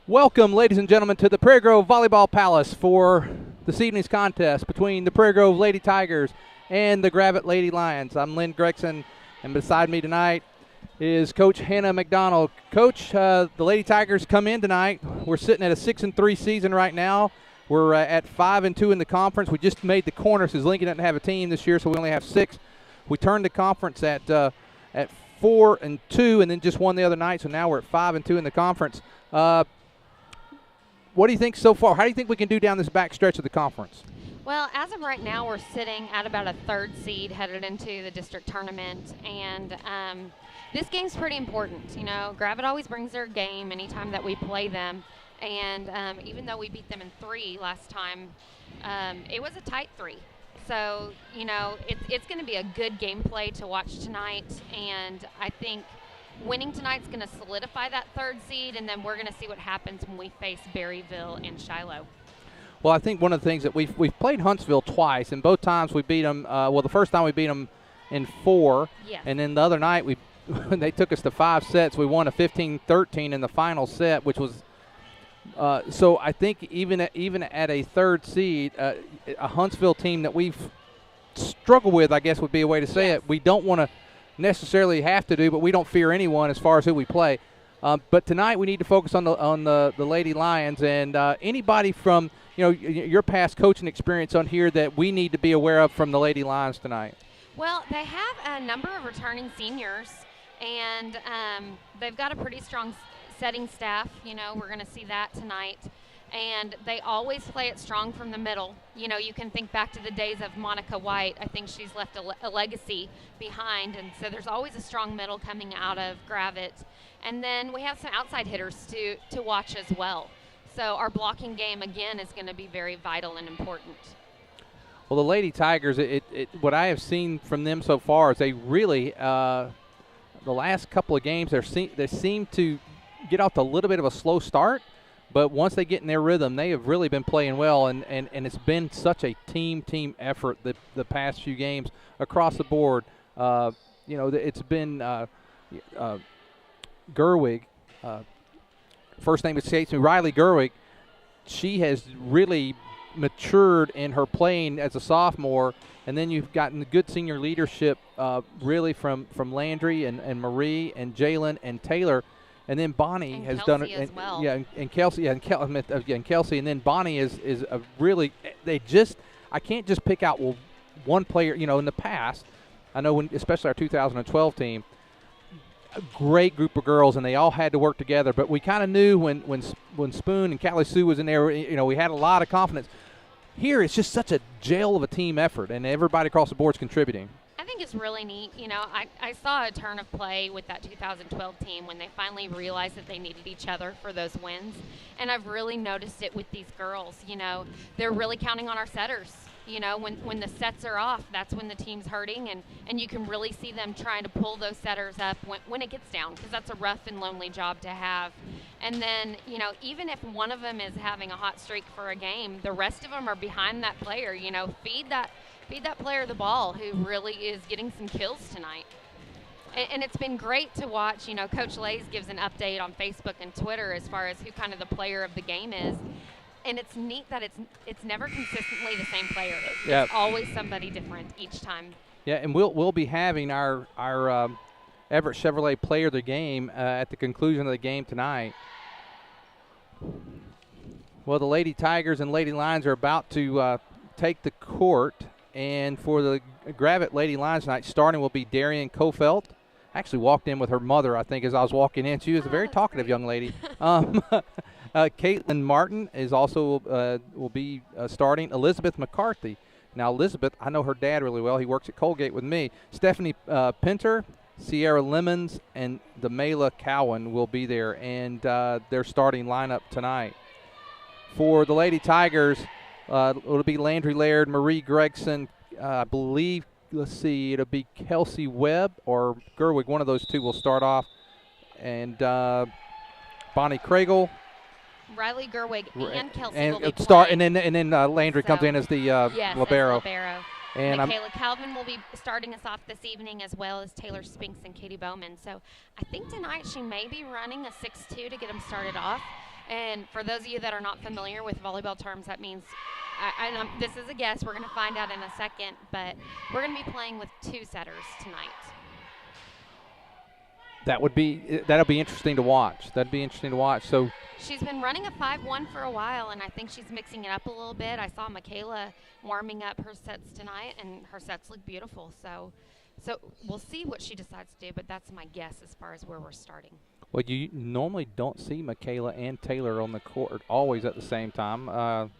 Welcome, ladies and gentlemen, to the Prairie Grove Volleyball Palace for this evening's contest between the Prairie Grove Lady Tigers and the Gravette Lady Lions. I'm Lynn Gregson, and beside me tonight is Coach Hannah McDonald. Coach, the Lady Tigers come in tonight. We're sitting at a 6-3 season right now. We're at 5-2 in the conference. We just made the corner because Lincoln doesn't have a team this year, so we only have 6. We turned the conference at 4-2, and then just won the other night. So now we're at 5-2 in the conference. What do you think so far? How do you think we can do down this back stretch of the conference? Well, as of right now, we're sitting at about a 3rd seed headed into the district tournament, and this game's pretty important. You know, Gravette always brings their game anytime that we play them, and even though we beat them in 3 last time, it was a tight 3. So, you know, it's going to be a good gameplay to watch tonight, and I think winning tonight's going to solidify that 3rd seed, and then we're going to see what happens when we face Berryville and Shiloh. Well, I think one of the things that we've played Huntsville twice, and both times we beat them. The first time we beat them in 4, yes. And then the other night they took us to 5 sets. We won a 15-13 in the final set, which was so I think even at a 3rd seed, a Huntsville team that we've struggled with, I guess would be a way to say it. We don't want to necessarily have to do, but we don't fear anyone as far as who we play. But tonight we need to focus on the Lady Lions, and anybody from your past coaching experience on here that we need to be aware of from the Lady Lions tonight. Well, they have a number of returning seniors, and they've got a pretty strong setting staff. You know, we're going to see that tonight. And they always play it strong from the middle. You know, you can think back to the days of Monica White. I think she's left a legacy behind. And so there's always a strong middle coming out of Gravette. And then we have some outside hitters to watch as well. So our blocking game, again, is going to be very vital and important. Well, the Lady Tigers, what I have seen from them so far is they really, the last couple of games, they seem to get off to a little bit of a slow start. But once they get in their rhythm, they have really been playing well, and it's been such a team effort the past few games across the board. It's been Gerwig. First name escapes me, Riley Gerwig. She has really matured in her playing as a sophomore, and then you've gotten good senior leadership really from Landry and Marie and Jalen and Taylor. And then Bonnie and has Kelsey done it, as well. and Kelsey, and Kelsey, and then Bonnie is a really. I can't just pick out one player. You know, in the past, I know especially our 2012 team, a great group of girls, and they all had to work together. But we kind of knew when Spoon and Callie Sue was in there, you know, we had a lot of confidence. Here, it's just such a jail of a team effort, and everybody across the board is contributing. I think it's really neat. You know, I saw a turn of play with that 2012 team when they finally realized that they needed each other for those wins. And I've really noticed it with these girls. You know, they're really counting on our setters. You know, when the sets are off, that's when the team's hurting. And you can really see them trying to pull those setters up when it gets down, because that's a rough and lonely job to have. And then, you know, even if one of them is having a hot streak for a game, the rest of them are behind that player. You know, feed that player the ball who really is getting some kills tonight. And it's been great to watch. You know, Coach Lays gives an update on Facebook and Twitter as far as who kind of the player of the game is. And it's neat that it's never consistently the same player. It's always somebody different each time. Yeah, and we'll be having our Everett Chevrolet player of the game at the conclusion of the game tonight. Well, the Lady Tigers and Lady Lions are about to take the court. And for the Gravette Lady Lions tonight, starting will be Darian Kofelt. Actually walked in with her mother, I think, as I was walking in. She was a very talkative young lady. Caitlin Martin is also will be starting. Elizabeth McCarthy. Now, Elizabeth, I know her dad really well. He works at Colgate with me. Stephanie Pinter, Sierra Lemons, and Demela Cowan will be there. And their starting lineup tonight. For the Lady Tigers, it'll be Landry Laird, Marie Gregson, I believe, let's see, it'll be Kelsey Webb or Gerwig. One of those two will start off. And Bonnie Kragel. Riley Gerwig and Kelsey and will be start, playing. And then Landry comes in as the libero. And Michaela Calvin will be starting us off this evening, as well as Taylor Spinks and Katie Bowman. So I think tonight she may be running a 6-2 to get them started off. And for those of you that are not familiar with volleyball terms, that means, this is a guess, we're going to find out in a second, but we're going to be playing with 2 setters tonight. That'll be interesting to watch. That'd be interesting to watch. So she's been running a 5-1 for a while, and I think she's mixing it up a little bit. I saw Michaela warming up her sets tonight, and her sets look beautiful. So we'll see what she decides to do, but that's my guess as far as where we're starting. Well, you normally don't see Michaela and Taylor on the court always at the same time.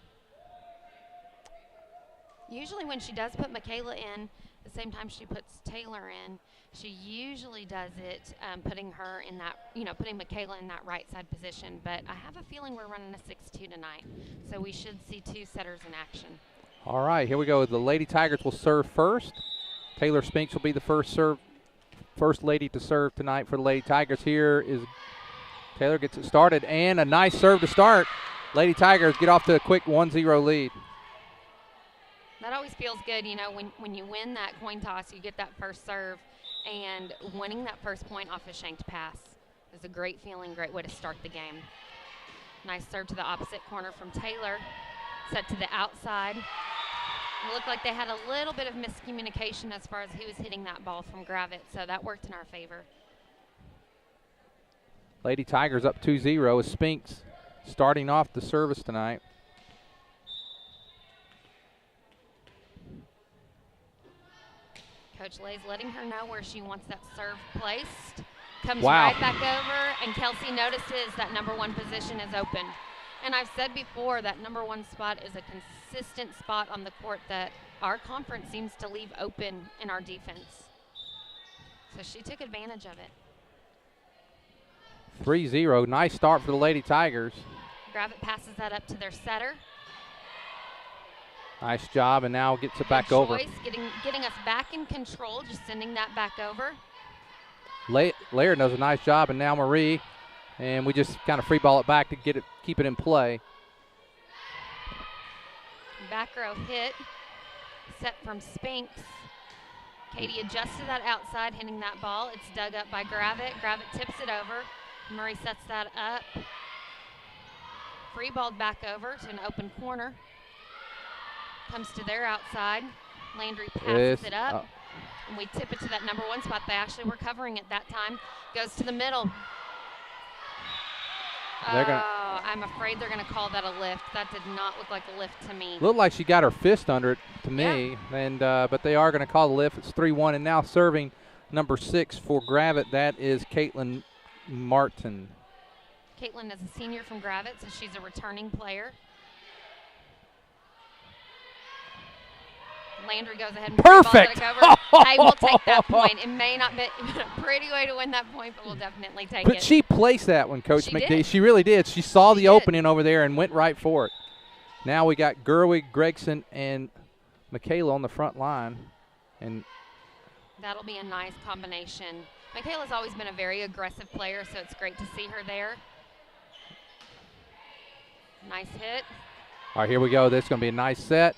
Usually when she does put Michaela in, the same time she puts Taylor in, she usually does it putting her in that, putting Michaela in that right side position. But I have a feeling we're running a 6-2 tonight, so we should see 2 setters in action. All right, here we go. The Lady Tigers will serve first. Taylor Spinks will be the first lady to serve tonight for the Lady Tigers. Here is Taylor, gets it started, and a nice serve to start. Lady Tigers get off to a quick 1-0 lead. That always feels good, when you win that coin toss, you get that first serve, and winning that first point off a shanked pass is a great feeling, great way to start the game. Nice serve to the opposite corner from Taylor, set to the outside. It looked like they had a little bit of miscommunication as far as who was hitting that ball from Gravette, so that worked in our favor. Lady Tigers up 2-0 with Spinks starting off the service tonight. Coach Lay's letting her know where she wants that serve placed. Comes Wow. right back over, and Kelsey notices that number 1 position is open. And I've said before that number 1 spot is a consistent spot on the court that our conference seems to leave open in our defense. So she took advantage of it. 3-0, nice start for the Lady Tigers. Gravette passes that up to their setter. Nice job, and now gets it back Good over. choice, getting us back in control, just sending that back over. Laird does a nice job, and now Marie, and we just kind of free ball it back to keep it in play. Back row hit, set from Spinks. Katie adjusts to that outside, hitting that ball. It's dug up by Gravette. Gravette tips it over. Murray sets that up. Free balled back over to an open corner. Comes to their outside. Landry passes it up. And we tip it to that number 1 spot. They actually were covering it that time. Goes to the middle. I'm afraid they're going to call that a lift. That did not look like a lift to me. Looked like she got her fist under it to me, and but they are going to call the lift. It's 3-1, and now serving number 6 for Gravette. That is Caitlin Martin. Caitlin is a senior from Gravette, so she's a returning player. Landry goes ahead and perfect. Hey, we'll take that point. It may not be a pretty way to win that point, but we'll definitely take it. But she placed that one, Coach McD. Did. She really did. She saw the opening over there and went right for it. Now we got Gerwig, Gregson, and Michaela on the front line. And that'll be a nice combination. Michaela's always been a very aggressive player, so it's great to see her there. Nice hit. All right, here we go. This is going to be a nice set.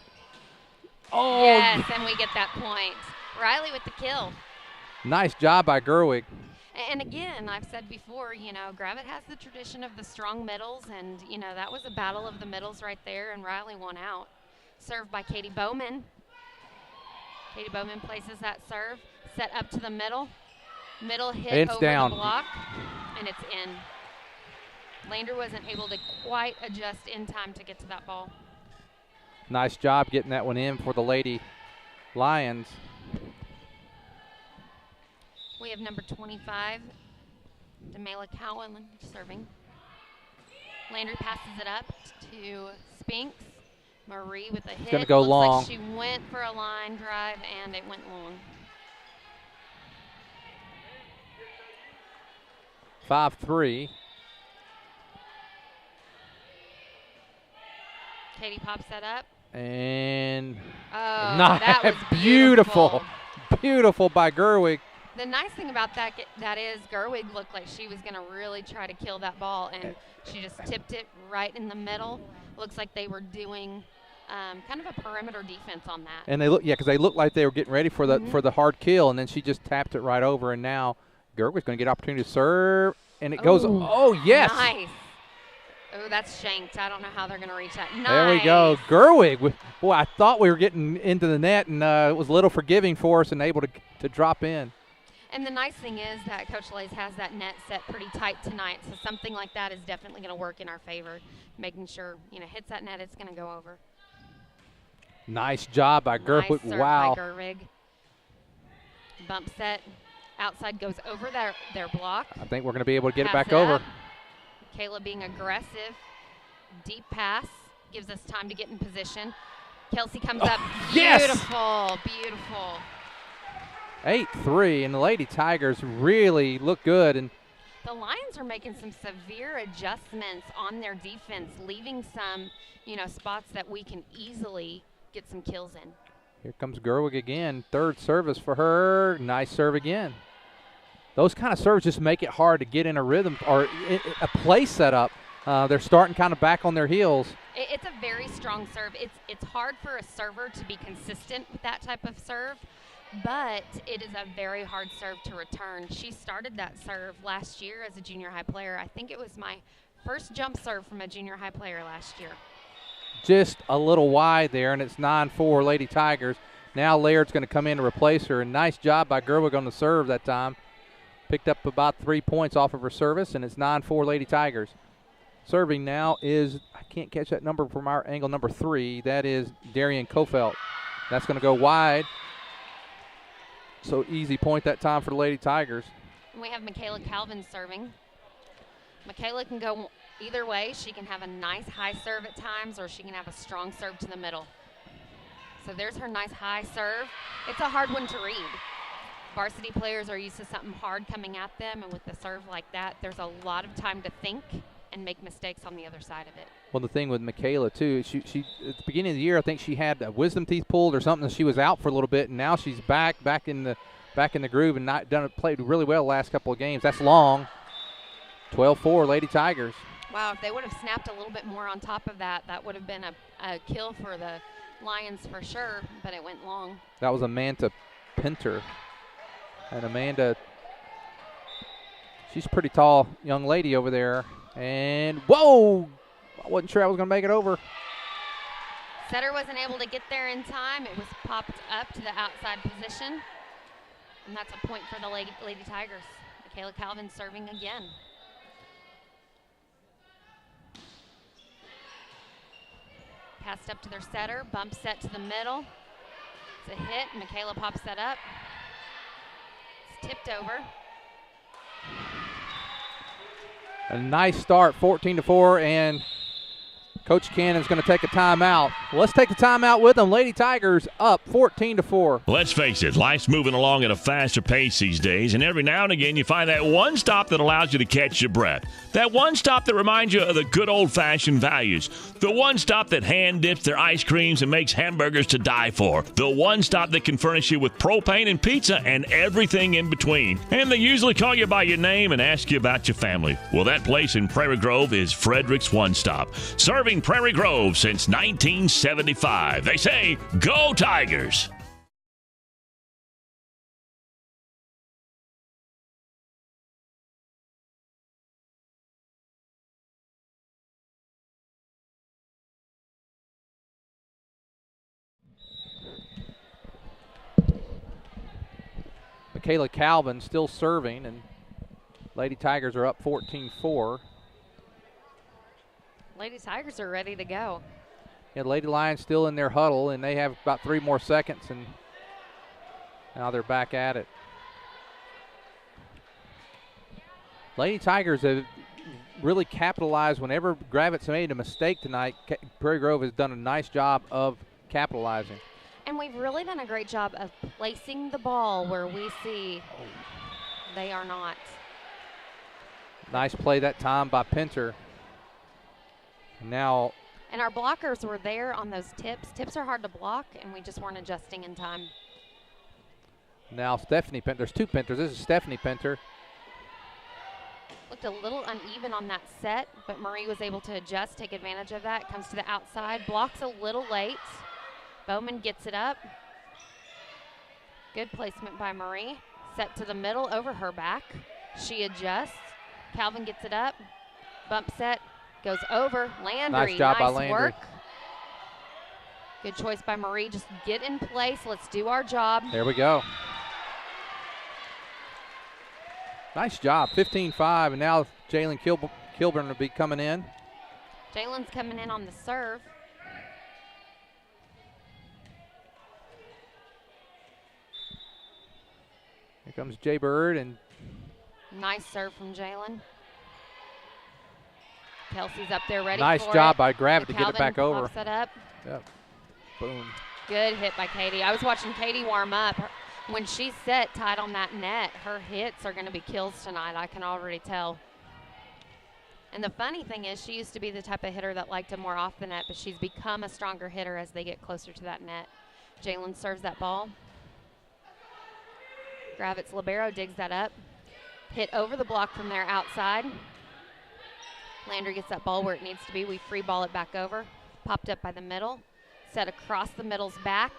Oh, yes, and we get that point. Riley with the kill. Nice job by Gerwig. And again, I've said before, Gravette has the tradition of the strong middles, and, that was a battle of the middles right there, and Riley won out. Served by Katie Bowman. Katie Bowman places that serve, set up to the middle. Middle hit it's over down. The block, and it's in. Lander wasn't able to quite adjust in time to get to that ball. Nice job getting that one in for the Lady Lions. We have number 25, Demela Cowan serving. Landry passes it up to Spinks. Marie with a hit. It's going to go Looks long. like she went for a line drive, and it went long. 5-3. Katie pops that up. And that was beautiful. Beautiful by Gerwig. The nice thing about that is Gerwig looked like she was going to really try to kill that ball, and she just tipped it right in the middle. Looks like they were doing kind of a perimeter defense on that. And they because they looked like they were getting ready for the hard kill, and then she just tapped it right over, and now Gerwig's going to get opportunity to serve, and it goes. Oh yes. Nice. Oh, that's shanked. I don't know how they're going to reach that. Nice. There we go. Gerwig. Boy, I thought we were getting into the net, and it was a little forgiving for us and able to drop in. And the nice thing is that Coach Lays has that net set pretty tight tonight, so something like that is definitely going to work in our favor, making sure, hits that net, it's going to go over. Nice job by Gerwig. Nice serve wow. by Gerwig. Bump set. Outside goes over their block. I think we're going to be able to get it Pass back over. Kayla being aggressive. Deep pass. Gives us time to get in position. Kelsey comes up. Yes! Beautiful. Beautiful. 8-3, and the Lady Tigers really look good. And the Lions are making some severe adjustments on their defense, leaving some, spots that we can easily get some kills in. Here comes Gerwig again. Third service for her. Nice serve again. Those kind of serves just make it hard to get in a rhythm or a play setup. They're starting kind of back on their heels. It's a very strong serve. It's hard for a server to be consistent with that type of serve, but it is a very hard serve to return. She started that serve last year as a junior high player. I think it was my first jump serve from a junior high player last year. Just a little wide there, and it's 9-4 Lady Tigers. Now Laird's going to come in to replace her, and nice job by Gerwig on the serve that time. Picked up about 3 points off of her service, and it's 9-4 Lady Tigers. Serving now is, I can't catch that number from our angle, number 3. That is Darian Kofelt. That's going to go wide. So easy point that time for the Lady Tigers. And we have Michaela Calvin serving. Michaela can go either way. She can have a nice high serve at times, or she can have a strong serve to the middle. So there's her nice high serve. It's a hard one to read. Varsity players are used to something hard coming at them, and with the serve like that, there's a lot of time to think and make mistakes on the other side of it. Well, the thing with Michaela, too, she at the beginning of the year, I think she had a wisdom teeth pulled or something. She was out for a little bit, and now she's back in the groove and played really well the last couple of games. That's long. 12-4 Lady Tigers. Wow, if they would have snapped a little bit more on top of that, that would have been a kill for the Lions for sure, but it went long. That was Amanda Pinter. And Amanda, she's a pretty tall young lady over there. And, whoa! I wasn't sure I was going to make it over. Setter wasn't able to get there in time. It was popped up to the outside position. And that's a point for the Lady Tigers. Michaela Calvin serving again. Passed up to their setter. Bump set to the middle. It's a hit. Michaela pops that up. It's tipped over. A nice start, 14-4, and Coach Cannon's going to take a timeout. Let's take the timeout with them. Lady Tigers up 14-4. Let's face it, life's moving along at a faster pace these days, and every now and again you find that one stop that allows you to catch your breath. That one stop that reminds you of the good old-fashioned values. The one stop that hand dips their ice creams and makes hamburgers to die for. The one stop that can furnish you with propane and pizza and everything in between. And they usually call you by your name and ask you about your family. Well, that place in Prairie Grove is Frederick's One Stop, serving Prairie Grove since 1975. They say, go Tigers! Michaela Calvin still serving, and Lady Tigers are up 14-4. Lady Tigers are ready to go. Yeah, Lady Lions still in their huddle, and they have about 3 more seconds, and now they're back at it. Lady Tigers have really capitalized whenever Gravette's made a mistake tonight. Prairie Grove has done a nice job of capitalizing. And we've really done a great job of placing the ball where we see they are not. Nice play that time by Pinter. Now, and our blockers were there on those tips. Tips are hard to block, and we just weren't adjusting in time. Now Stephanie Pinter. There's 2 Pinters. This is Stephanie Pinter. Looked a little uneven on that set, but Marie was able to adjust, take advantage of that. Comes to the outside, blocks a little late. Bowman gets it up. Good placement by Marie. Set to the middle, over her back. She adjusts. Calvin gets it up. Bump set. Goes over. Landry. Nice job by Landry. Work. Good choice by Marie. Just get in place. Let's do our job. There we go. Nice job. 15-5, and now Jalen Kilburn will be coming in. Jalen's coming in on the serve. Here comes Jay Bird, and nice serve from Jalen. Kelsey's up there ready nice for job it. by Gravette to get it back over. Pops it up. Yep. Boom. Good hit by Katie. I was watching Katie warm up. When she's set tight on that net, her hits are going to be kills tonight. I can already tell. And the funny thing is, she used to be the type of hitter that liked to more off the net, but she's become a stronger hitter as they get closer to that net. Jalen serves that ball. Gravette's libero digs that up. Hit over the block from there outside. Landry gets that ball where it needs to be. We free ball it back over. Popped up by the middle. Set across the middle's back.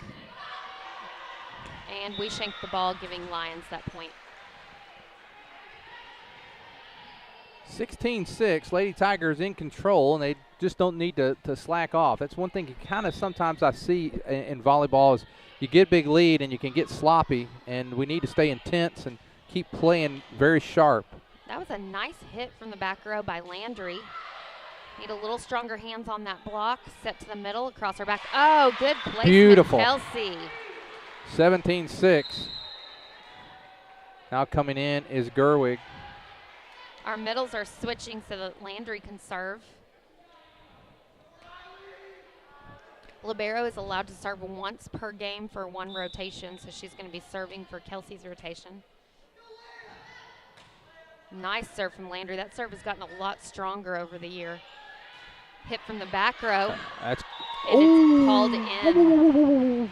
And we shank the ball, giving Lions that point. 16-6, Lady Tigers in control, and they just don't need to slack off. That's one thing you kind of sometimes I see in volleyball is you get a big lead and you can get sloppy, and we need to stay intense and keep playing very sharp. That was a nice hit from the back row by Landry. Need a little stronger hands on that block. Set to the middle, across her back. Oh, good placement, beautiful. Kelsey. 17-6. Now coming in is Gerwig. Our middles are switching so that Landry can serve. Libero is allowed to serve once per game for one rotation, so she's going to be serving for Kelsey's rotation. Nice serve from Landry. That serve has gotten a lot stronger over the year. Hit from the back row. That's it's called in.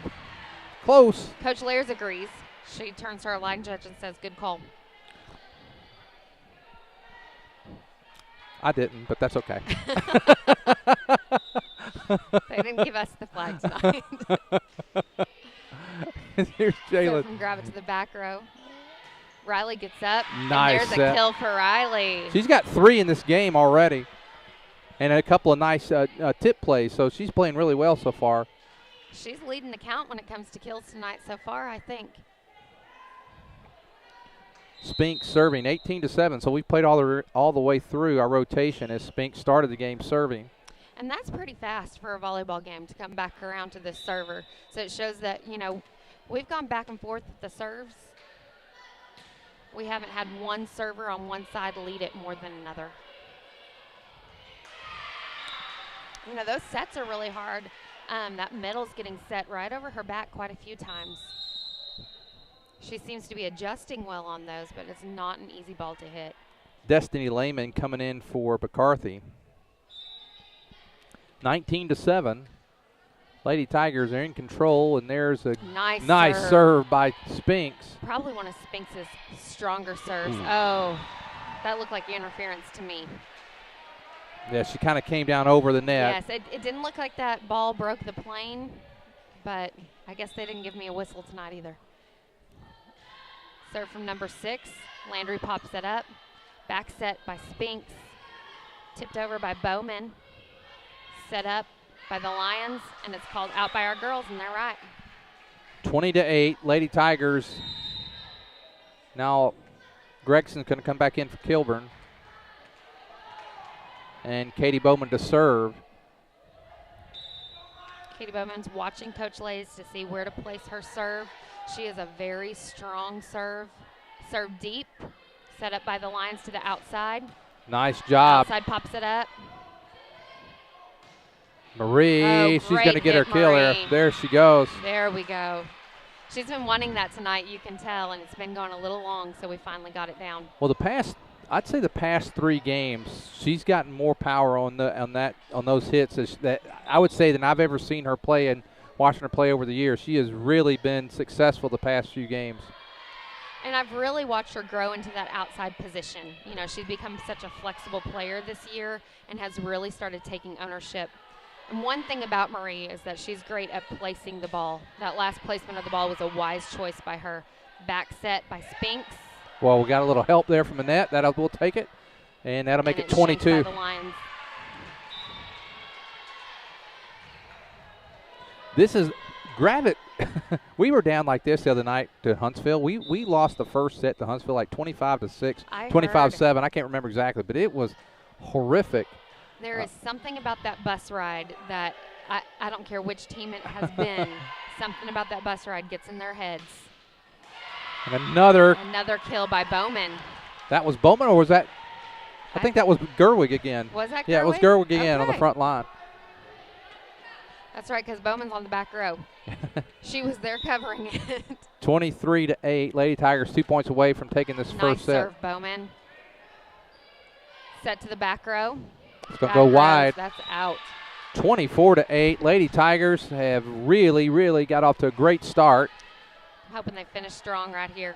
Close. Coach Lairs agrees. She turns to our line judge and says, good call. I didn't, but that's okay. They didn't give us the flag tonight. Here's Jalen. From Gravette to the back row. Riley gets up. Nice. And there's a kill for Riley. She's got 3 in this game already. And a couple of nice tip plays, so she's playing really well so far. She's leading the count when it comes to kills tonight so far, I think. Spink serving 18-7, so we played all the way through our rotation as Spink started the game serving. And that's pretty fast for a volleyball game to come back around to this server. So it shows that, you know, we've gone back and forth with the serves. We haven't had one server on one side lead it more than another. You know, those sets are really hard. That middle's getting set right over her back quite a few times. She seems to be adjusting well on those, but it's not an easy ball to hit. Destiny Lehman coming in for McCarthy. 19-7. Lady Tigers are in control, and there's a nice serve by Spinks. Probably one of Spinks' stronger serves. Oh, that looked like interference to me. Yeah, she kind of came down over the net. Yes, it didn't look like that ball broke the plane, but I guess they didn't give me a whistle tonight either. Serve from number 6. Landry pops it up. Back set by Spinks. Tipped over by Bowman. Set up by the Lions, and it's called out by our girls, and they're right. 20-8, Lady Tigers. Now Gregson's going to come back in for Kilburn. And Katie Bowman to serve. Katie Bowman's watching Coach Lays to see where to place her serve. She is a very strong serve. Serve deep, set up by the Lions to the outside. Nice job. Outside pops it up. Marie, she's going to get her kill there. There she goes. There we go. She's been wanting that tonight, you can tell, and it's been going a little long, so we finally got it down. Well, I'd say the past 3 games, she's gotten more power on those hits that I would say than I've ever seen her play, and watching her play over the years. She has really been successful the past few games. And I've really watched her grow into that outside position. You know, she's become such a flexible player this year and has really started taking ownership. And one thing about Marie is that she's great at placing the ball. That last placement of the ball was a wise choice by her. Back set by Spinks. Well, we got a little help there from the net. We'll take it, and that'll make it 22. By the Lions. This is Gravette. We were down like this the other night to Huntsville. We lost the first set to Huntsville like 25-6, 25-7. I can't remember exactly, but it was horrific. There is something about that bus ride that I don't care which team it has been. Something about that bus ride gets in their heads. And another kill by Bowman. That was Bowman, or was that? I think that was Gerwig again. Was that Gerwig? Yeah, it was Gerwig again on the front line. That's right, because Bowman's on the back row. She was there covering it. 23-8. Lady Tigers 2 points away from taking this first set. Nice serve, Bowman. Set to the back row. It's going to go wide. That's out. 24-8. Lady Tigers have really, really got off to a great start. I'm hoping they finish strong right here.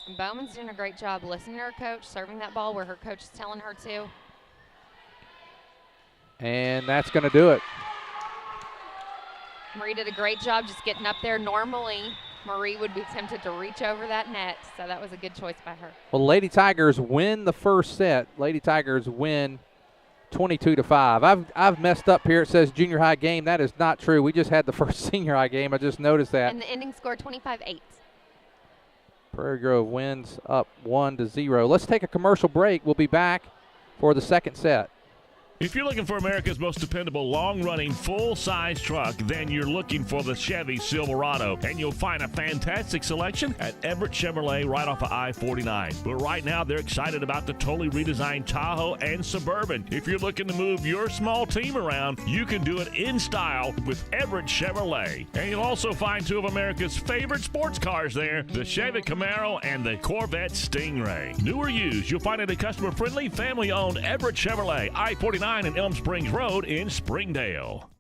And Bowman's doing a great job listening to her coach, serving that ball where her coach is telling her to. And that's going to do it. Marie did a great job just getting up there. Normally, Marie would be tempted to reach over that net, so that was a good choice by her. Well, Lady Tigers win the first set. Lady Tigers win 22-5. I've messed up here. It says junior high game. That is not true. We just had the first senior high game. I just noticed that. And the ending score 25-8. Prairie Grove wins up 1-0. Let's take a commercial break. We'll be back for the second set. If you're looking for America's most dependable, long-running, full-size truck, then you're looking for the Chevy Silverado. And you'll find a fantastic selection at Everett Chevrolet right off of I-49. But right now, they're excited about the totally redesigned Tahoe and Suburban. If you're looking to move your small team around, you can do it in style with Everett Chevrolet. And you'll also find two of America's favorite sports cars there, the Chevy Camaro and the Corvette Stingray. New or used, you'll find it a customer-friendly, family-owned Everett Chevrolet, I-49 and Elm Springs Road in Springdale.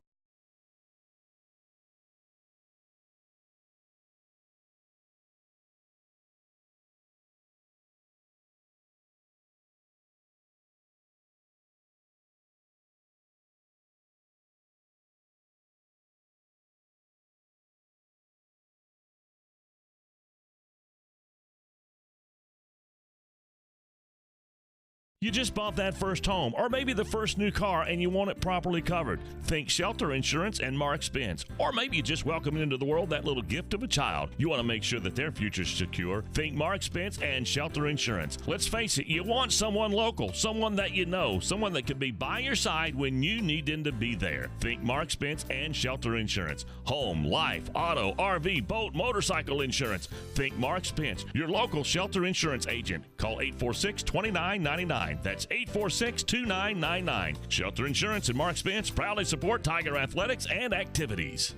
You just bought that first home, or maybe the first new car, and you want it properly covered. Think Shelter Insurance and Mark Spence. Or maybe you just welcomed into the world that little gift of a child. You want to make sure that their future's secure. Think Mark Spence and Shelter Insurance. Let's face it, you want someone local, someone that you know, someone that can be by your side when you need them to be there. Think Mark Spence and Shelter Insurance. Home, life, auto, RV, boat, motorcycle insurance. Think Mark Spence, your local Shelter Insurance agent. Call 846-2999. That's 846-2999. Shelter Insurance and Mark Spence proudly support Tiger athletics and activities.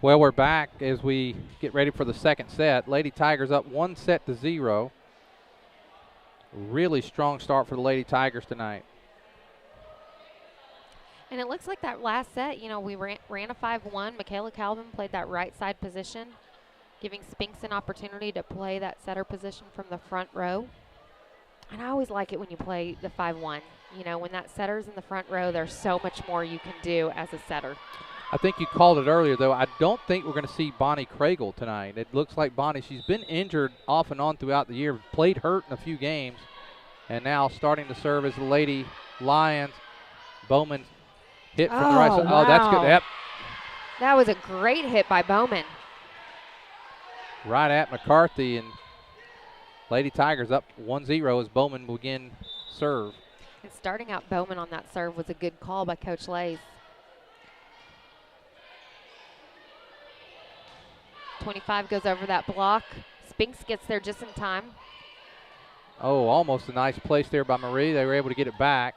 Well, we're back as we get ready for the second set. Lady Tigers up 1-0. Really strong start for the Lady Tigers tonight. And it looks like that last set, you know, we ran a 5-1. Michaela Calvin played that right side position, giving Spinks an opportunity to play that setter position from the front row. And I always like it when you play the 5-1. You know, when that setter's in the front row, there's so much more you can do as a setter. I think you called it earlier, though. I don't think we're going to see Bonnie Craigle tonight. It looks like Bonnie, she's been injured off and on throughout the year, played hurt in a few games, and now starting to serve as the Lady Lions. Bowman hit from the right side. Wow. Oh, that's good. Yep. That was a great hit by Bowman. Right at McCarthy, and Lady Tigers up 1-0 as Bowman will begin serve. And starting out Bowman on that serve was a good call by Coach Lays. 25 goes over that block. Spinks gets there just in time. Oh, almost a nice place there by Marie. They were able to get it back.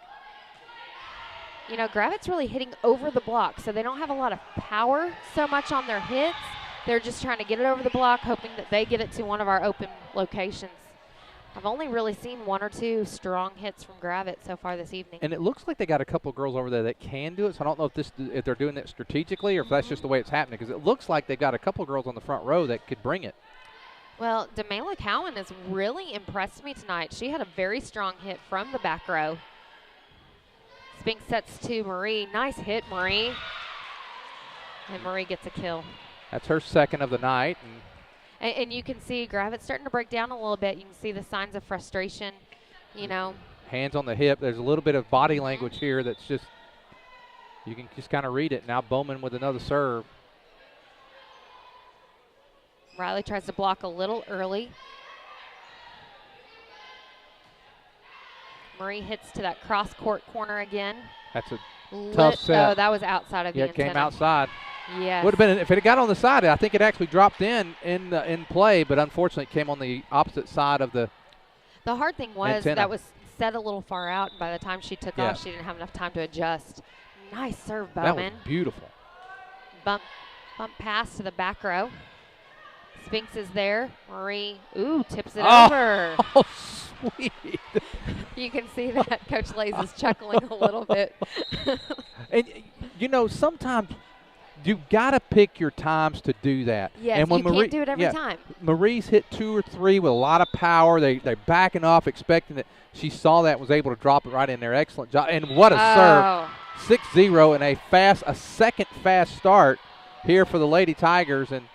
You know, Gravette's really hitting over the block, so they don't have a lot of power so much on their hits. They're just trying to get it over the block, hoping that they get it to one of our open locations. I've only really seen one or two strong hits from Gravette so far this evening. And it looks like they got a couple of girls over there that can do it, so I don't know if they're doing that strategically or if that's just the way it's happening, because it looks like they've got a couple of girls on the front row that could bring it. Well, Demela Cowan has really impressed me tonight. She had a very strong hit from the back row. Spinks sets to Marie. Nice hit, Marie. And Marie gets a kill. That's her second of the night. And you can see Gravette's starting to break down a little bit. You can see the signs of frustration, you know. Hands on the hip. There's a little bit of body language here that's just, you can just kind of read it. Now Bowman with another serve. Riley tries to block a little early. Marie hits to that cross-court corner again. That's a tough set. Oh, that was outside of the antenna. Yeah, it came outside. Yes. Would have been, if it had got on the side, I think it actually dropped in play, but unfortunately it came on the opposite side of the The hard thing was antenna. that was set a little far out, and by the time she took Yeah. off, she didn't have enough time to adjust. Nice serve, That Bowman. was beautiful. Bump pass to the back row. Spinks is there. Marie, tips it over. Oh, sweet. You can see that Coach Lays is chuckling a little bit. And, you know, sometimes you got to pick your times to do that. Yes, and when you can't do it every time. Marie's hit 2 or 3 with a lot of power. They're backing off, expecting it. She saw that, was able to drop it right in there. Excellent job. And what a serve. 6-0 and a second fast start here for the Lady Tigers. And,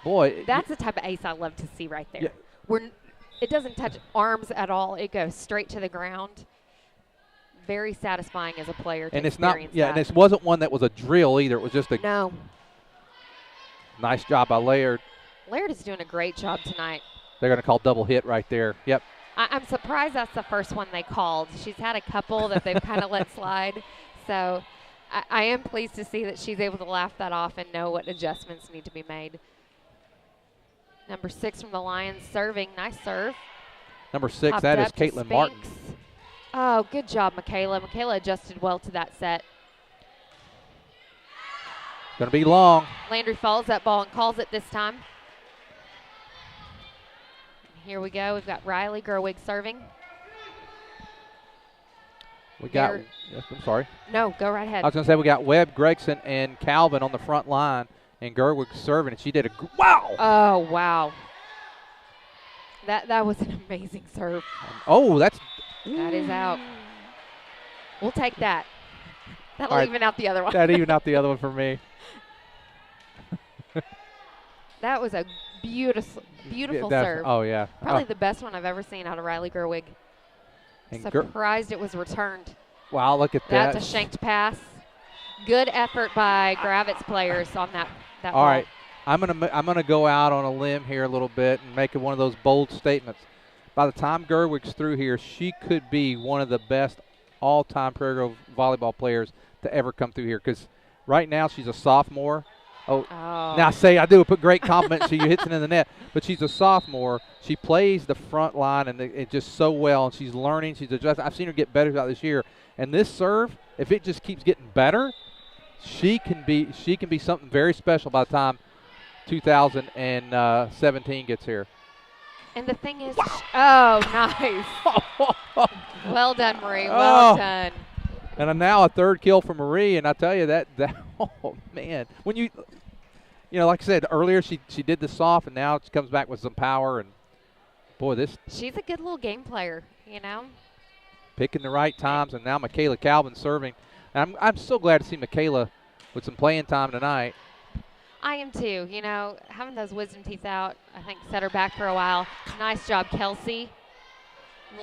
boy. That's the type of ace I love to see right there. Yeah. It doesn't touch arms at all. It goes straight to the ground. Very satisfying as a player to experience that. And this wasn't one that was a drill either. It was just a No. Nice job by Laird. Laird is doing a great job tonight. They're going to call double hit right there. Yep. I'm surprised that's the first one they called. She's had a couple that they've kind of let slide. So I am pleased to see that she's able to laugh that off and know what adjustments need to be made. Number 6 from the Lions serving. Nice serve. Number 6, Popped that is up to Caitlin Martin. Spinks. Oh, good job, Michaela. Michaela adjusted well to that set. Going to be long. Landry follows that ball and calls it this time. Here we go. We've got Riley Gerwig serving. We got, I'm sorry. No, go right ahead. I was going to say we got Webb, Gregson, and Calvin on the front line, and Gerwig serving, and she did wow. Oh, wow. That was an amazing serve. Oh, that is out. We'll take that. That'll right. even out the other one. That even out the other one for me. That was a beautiful serve. Oh, yeah. Probably the best one I've ever seen out of Riley Gerwig. And Surprised it was returned. Wow, look at that. That's a shanked pass. Good effort by Gravette's players on that All ball. right. I'm gonna go out on a limb here a little bit and make it one of those bold statements. By the time Gerwig's through here, she could be one of the best all-time Prairie Grove volleyball players to ever come through here. Because right now she's a sophomore. Oh. Now I do put great compliments to you hitting in the net, but she's a sophomore. She plays the front line and it just so well, and she's learning. She's adjusting. I've seen her get better throughout this year. And this serve, if it just keeps getting better, she can be something very special by the time 2017 gets here. And the thing is, nice. Well done, Marie. Well done. And now a third kill for Marie, and I tell you that oh man, when you like I said earlier, she did the soft, and now she comes back with some power, and boy, she's a good little game player, picking the right times, and now Michaela Calvin serving. And I'm so glad to see Michaela with some playing time tonight. I am too. Having those wisdom teeth out, I think set her back for a while. Nice job, Kelsey.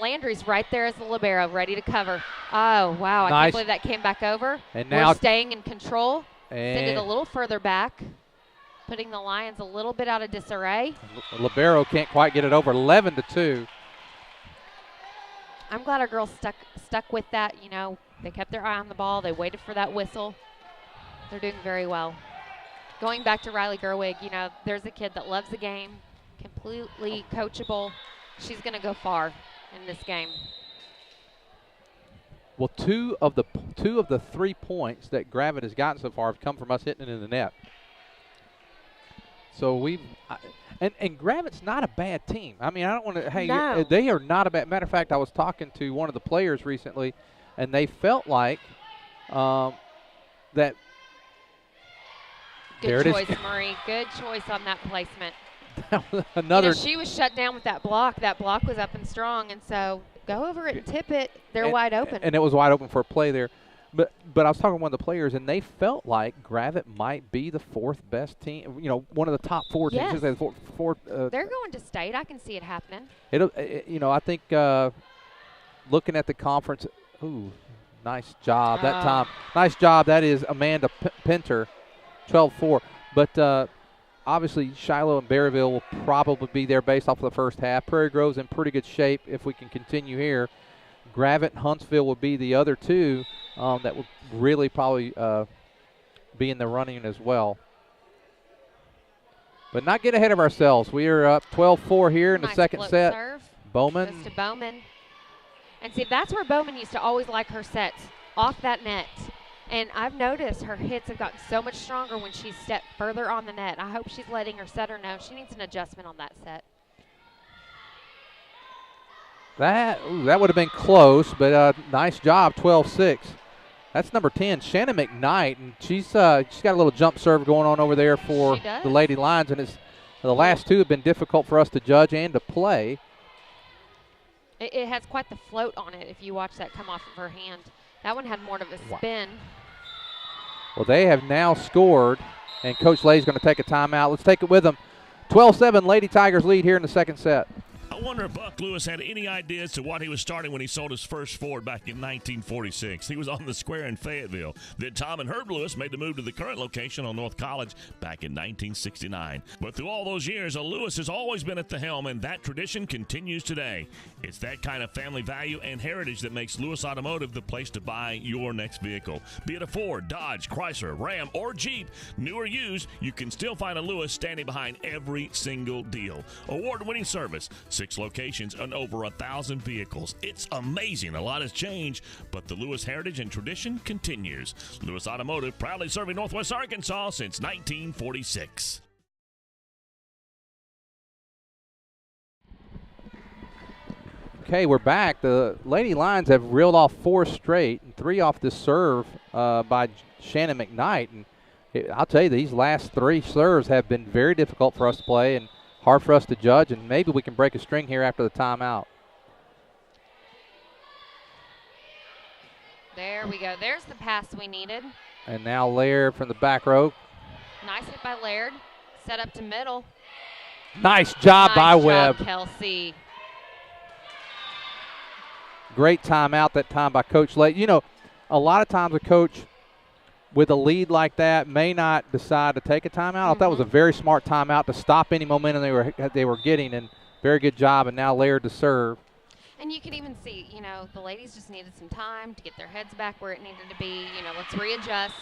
Landry's right there as the libero, ready to cover. Oh, wow. I can't believe that came back over. And now we're staying in control. And send it a little further back, putting the Lions a little bit out of disarray. Libero can't quite get it over. 11-2. I'm glad our girls stuck with that. They kept their eye on the ball. They waited for that whistle. They're doing very well. Going back to Riley Gerwig, there's a kid that loves the game, completely coachable. She's going to go far in this game. Well, two of the 3 points that Gravette has gotten so far have come from us hitting it in the net. So and Gravette's not a bad team. I mean, I don't want to. Hey, no. They are not a bad. Matter of fact, I was talking to one of the players recently, and they felt like that. Good choice, Marie. Good choice on that placement. Another. She was shut down with that block. That block was up and strong, and so go over it and tip it. They're wide open. And it was wide open for a play there. But I was talking to one of the players, and they felt like Gravette might be the fourth best team. You know, one of the top four teams. Yes. They're going to state. I can see it happening. You know, I think looking at the conference, ooh, nice job that time. Nice job. That is Amanda Pinter, 12-4. But obviously, Shiloh and Berryville will probably be there based off of the first half. Prairie Grove's in pretty good shape if we can continue here. Gravette and Huntsville would be the other two that would really probably be in the running as well. But not get ahead of ourselves. We are up 12-4 here in the second set. Serve. Bowman. Goes to Bowman. And see, that's where Bowman used to always like her sets, off that net. And I've noticed her hits have gotten so much stronger when she's stepped further on the net. I hope she's letting her setter know she needs an adjustment on that set. That would have been close, but nice job, 12-6. That's number 10, Shannon McKnight, and she's got a little jump serve going on over there for the Lady Lions, and the last two have been difficult for us to judge and to play. It has quite the float on it if you watch that come off of her hand. That one had more of a spin. Well, they have now scored, and Coach Lay's going to take a timeout. Let's take it with them. 12-7, Lady Tigers lead here in the second set. I wonder if Buck Lewis had any idea as to what he was starting when he sold his first Ford back in 1946. He was on the square in Fayetteville. Then Tom and Herb Lewis made the move to the current location on North College back in 1969. But through all those years, Lewis has always been at the helm, and that tradition continues today. It's that kind of family value and heritage that makes Lewis Automotive the place to buy your next vehicle. Be it a Ford, Dodge, Chrysler, Ram, or Jeep, new or used, you can still find a Lewis standing behind every single deal. Award-winning service, 6 locations, and over 1,000 vehicles. It's amazing. A lot has changed, but the Lewis heritage and tradition continues. Lewis Automotive, proudly serving Northwest Arkansas since 1946. Okay, we're back. The Lady Lions have reeled off 4 straight, and 3 off this serve by Shannon McKnight. And I'll tell you, these last 3 serves have been very difficult for us to play and hard for us to judge, and maybe we can break a string here after the timeout. There we go. There's the pass we needed. And now Laird from the back row. Nice hit by Laird. Set up to middle. Nice job by Webb. Kelsey. Great timeout that time by Coach Lay. You know, a lot of times a coach with a lead like that may not decide to take a timeout. I thought it was a very smart timeout to stop any momentum they were getting, and very good job. And now Laird to serve. And you can even see, you know, the ladies just needed some time to get their heads back where it needed to be. You know, let's readjust,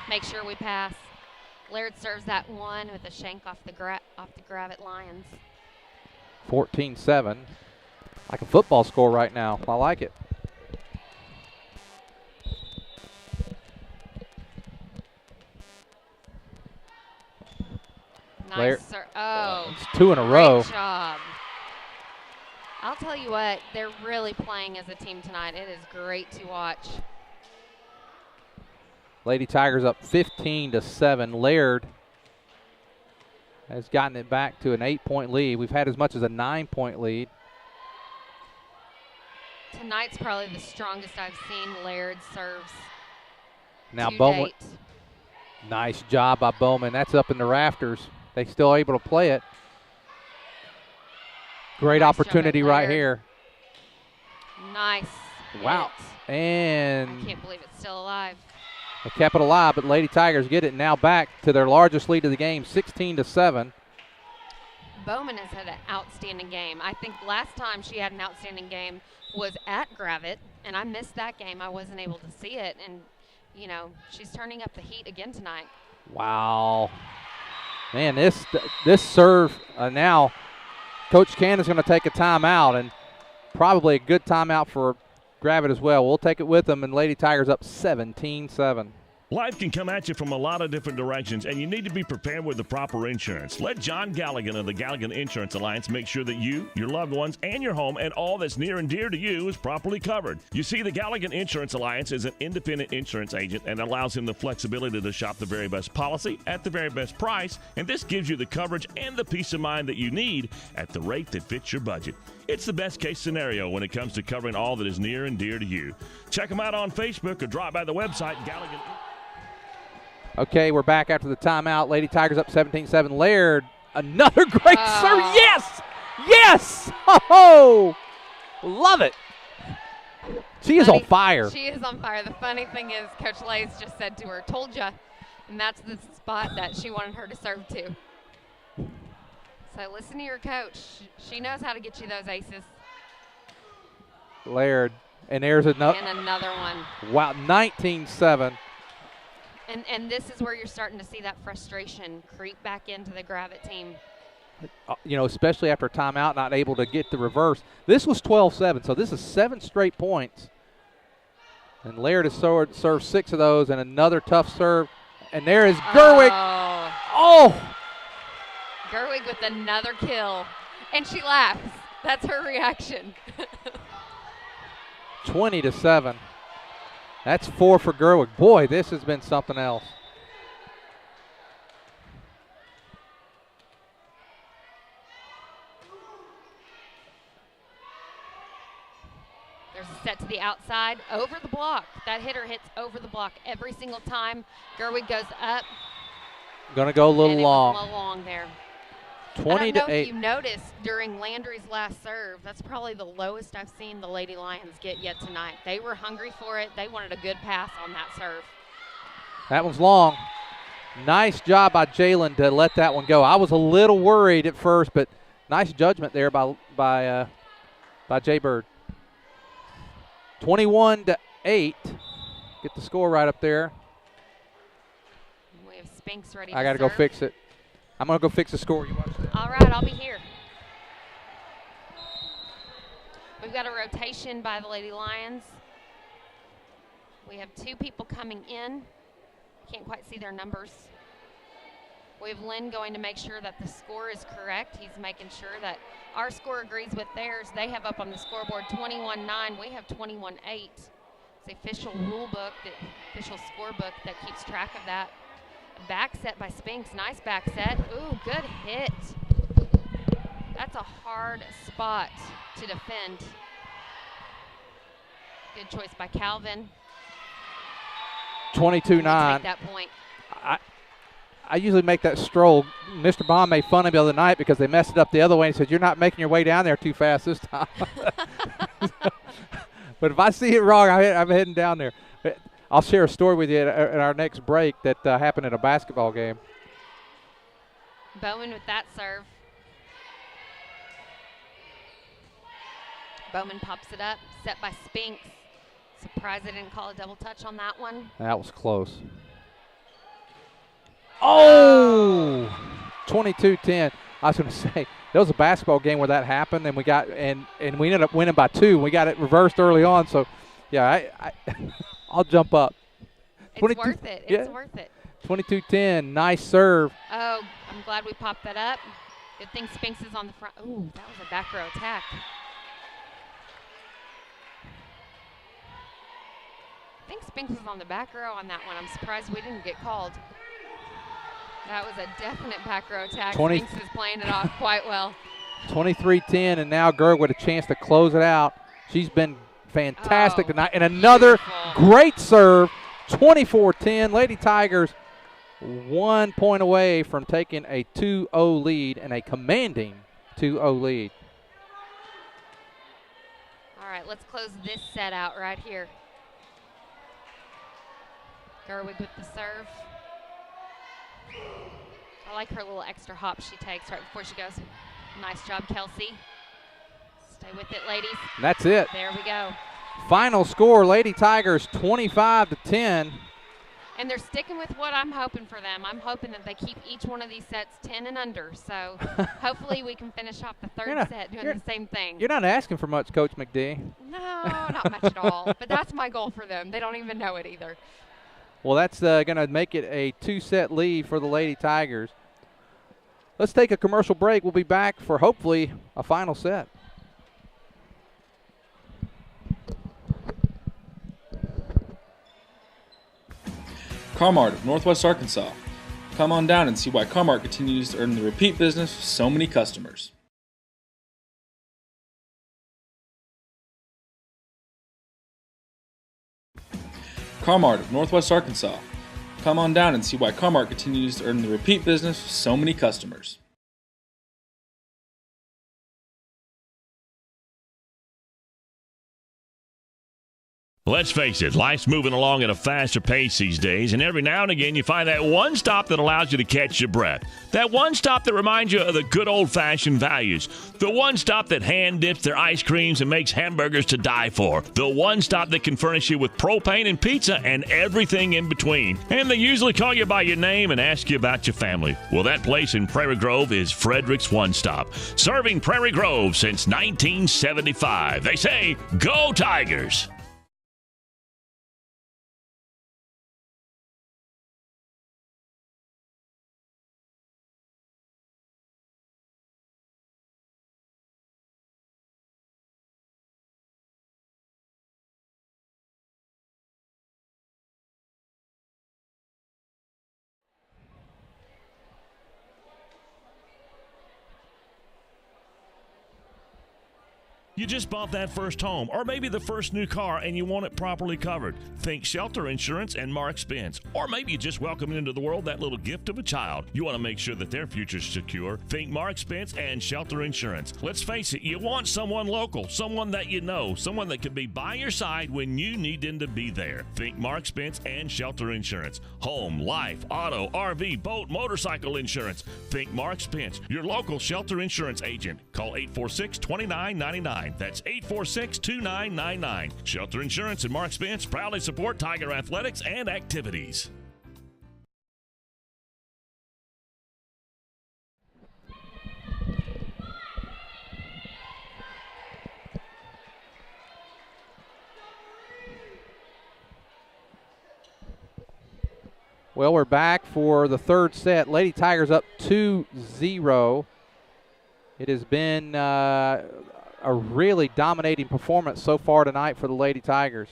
make sure we pass. Laird serves that one with a shank off the Gravette Lions. 14-7. Like a football score right now. I like it. Nice. It's 2 in a row. Great job. I'll tell you what, they're really playing as a team tonight. It is great to watch. Lady Tigers up 15-7. Laird has gotten it back to an 8-point lead. We've had as much as a 9-point lead. Tonight's probably the strongest I've seen Laird serves. Now Bowman. Nice job by Bowman. That's up in the rafters. They still able to play it. Great nice opportunity right here. Nice. Wow. Hit. And I can't believe it's still alive. They kept it alive, but Lady Tigers get it now back to their largest lead of the game, 16-7. Bowman has had an outstanding game. I think last time she had an outstanding game was at Gravette, and I missed that game. I wasn't able to see it, and, you know, she's turning up the heat again tonight. Wow. Man, this serve now, Coach Cannon's going to take a timeout, and probably a good timeout for Gravette as well. We'll take it with them, and Lady Tigers up 17-7. Life can come at you from a lot of different directions, and you need to be prepared with the proper insurance. Let John Galligan of the Galligan Insurance Alliance make sure that you, your loved ones, and your home and all that's near and dear to you is properly covered. You see, the Galligan Insurance Alliance is an independent insurance agent and allows him the flexibility to shop the very best policy at the very best price, and this gives you the coverage and the peace of mind that you need at the rate that fits your budget. It's the best case scenario when it comes to covering all that is near and dear to you. Check them out on Facebook or drop by the website, Galligan. Okay, we're back after the timeout. Lady Tigers up 17-7. Laird, another great serve. Yes! Yes! Oh, love it. She is on fire. She is on fire. The funny thing is, Coach Lays just said to her, told ya, and that's the spot that she wanted her to serve to. So listen to your coach. She knows how to get you those aces. Laird, and there's another. And another one. Wow, 19-7. And this is where you're starting to see that frustration creep back into the Gravette team. You know, especially after a timeout, not able to get the reverse. This was 12-7, so this is 7 straight points. And Laird has served 6 of those, and another tough serve. And there is Gerwig. Oh! Gerwig with another kill. And she laughs. That's her reaction. 20-7. That's 4 for Gerwig. Boy, this has been something else. There's a set to the outside, over the block. That hitter hits over the block every single time. Gerwig goes up. Going to go a little long. A little long there. 20-8. I don't know if you noticed during Landry's last serve, that's probably the lowest I've seen the Lady Lions get yet tonight. They were hungry for it. They wanted a good pass on that serve. That one's long. Nice job by Jalen to let that one go. I was a little worried at first, but nice judgment there by Jay Bird. 21-8. Get the score right up there. We have Spinks ready. I got to go fix it. I'm going to go fix the score. You watch that. All right, I'll be here. We've got a rotation by the Lady Lions. We have 2 people coming in. Can't quite see their numbers. We have Lynn going to make sure that the score is correct. He's making sure that our score agrees with theirs. They have up on the scoreboard 21-9. We have 21-8. It's the official rule book, the official scorebook that keeps track of that. A back set by Spinks. Nice back set. Ooh, good hit. That's a hard spot to defend. Good choice by Calvin. 22-9. Take that point. I usually make that stroll. Mr. Bond made fun of me the other night because they messed it up the other way and said, you're not making your way down there too fast this time. But if I see it wrong, I'm heading down there. I'll share a story with you at our next break that happened at a basketball game. Bowman with that serve. Bowman pops it up. Set by Spinks. Surprised they didn't call a double touch on that one. That was close. Oh! 22-10. I was going to say, there was a basketball game where that happened, and we ended up winning by 2. We got it reversed early on, so, yeah, I'll jump up. It's worth it. It's worth it. 22-10. Nice serve. Oh, I'm glad we popped that up. Good thing Spinks is on the front. Ooh, that was a back row attack. I think Spinks was on the back row on that one. I'm surprised we didn't get called. That was a definite back row attack. Spinks is playing it off quite well. 23-10, and now Gerg with a chance to close it out. She's been fantastic tonight. And another great serve, 24-10. Lady Tigers 1 point away from taking a 2-0 lead and a commanding 2-0 lead. All right, let's close this set out right here. Gerwig with the serve. I like her little extra hop she takes right before she goes. Nice job, Kelsey. Stay with it, ladies. And that's it. There we go. Final score, Lady Tigers 25-10. And they're sticking with what I'm hoping for them. I'm hoping that they keep each one of these sets 10 and under. So hopefully we can finish off the third set doing the same thing. You're not asking for much, Coach McD. No, not much at all. But that's my goal for them. They don't even know it either. Well, that's going to make it a 2-set lead for the Lady Tigers. Let's take a commercial break. We'll be back for hopefully a final set. Carmart of Northwest Arkansas. Come on down and see why Carmart continues to earn the repeat business with so many customers. Carmart of Northwest Arkansas. Come on down and see why Carmart continues to earn the repeat business with so many customers. Let's face it, life's moving along at a faster pace these days, and every now and again you find that one stop that allows you to catch your breath. That one stop that reminds you of the good old-fashioned values. The one stop that hand dips their ice creams and makes hamburgers to die for. The one stop that can furnish you with propane and pizza and everything in between. And they usually call you by your name and ask you about your family. Well, that place in Prairie Grove is Frederick's One Stop, serving Prairie Grove since 1975. They say, "Go Tigers!" You just bought that first home, or maybe the first new car, and you want it properly covered. Think shelter insurance and Mark Spence. Or maybe you just welcomed into the world that little gift of a child. You want to make sure that their future's secure. Think Mark Spence and shelter insurance. Let's face it, you want someone local, someone that you know, someone that can be by your side when you need them to be there. Think Mark Spence and shelter insurance. Home, life, auto, RV, boat, motorcycle insurance. Think Mark Spence, your local shelter insurance agent. Call 846-2999. That's 846-2999. Shelter Insurance and Mark Spence proudly support Tiger athletics and activities. Well, we're back for the third set. Lady Tigers up 2-0. It has been a really dominating performance so far tonight for the Lady Tigers.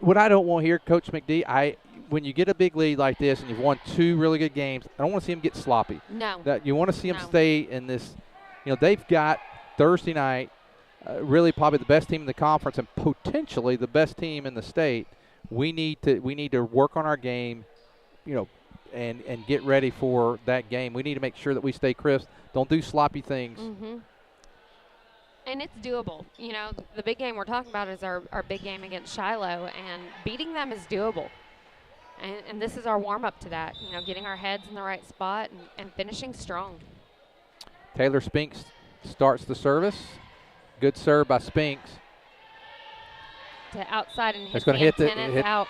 What I don't want here, Coach McD, when you get a big lead like this and you've won two really good games, I don't want to see them get sloppy. No. You want to see them stay in this. They've got Thursday night really probably the best team in the conference and potentially the best team in the state. We need to work on our game, and get ready for that game. We need to make sure that we stay crisp. Don't do sloppy things. Mm-hmm. And it's doable. The big game we're talking about is our big game against Shiloh, and beating them is doable. And this is our warm-up to that, getting our heads in the right spot and finishing strong. Taylor Spinks starts the service. Good serve by Spinks. To outside and It's hit going the antennas out.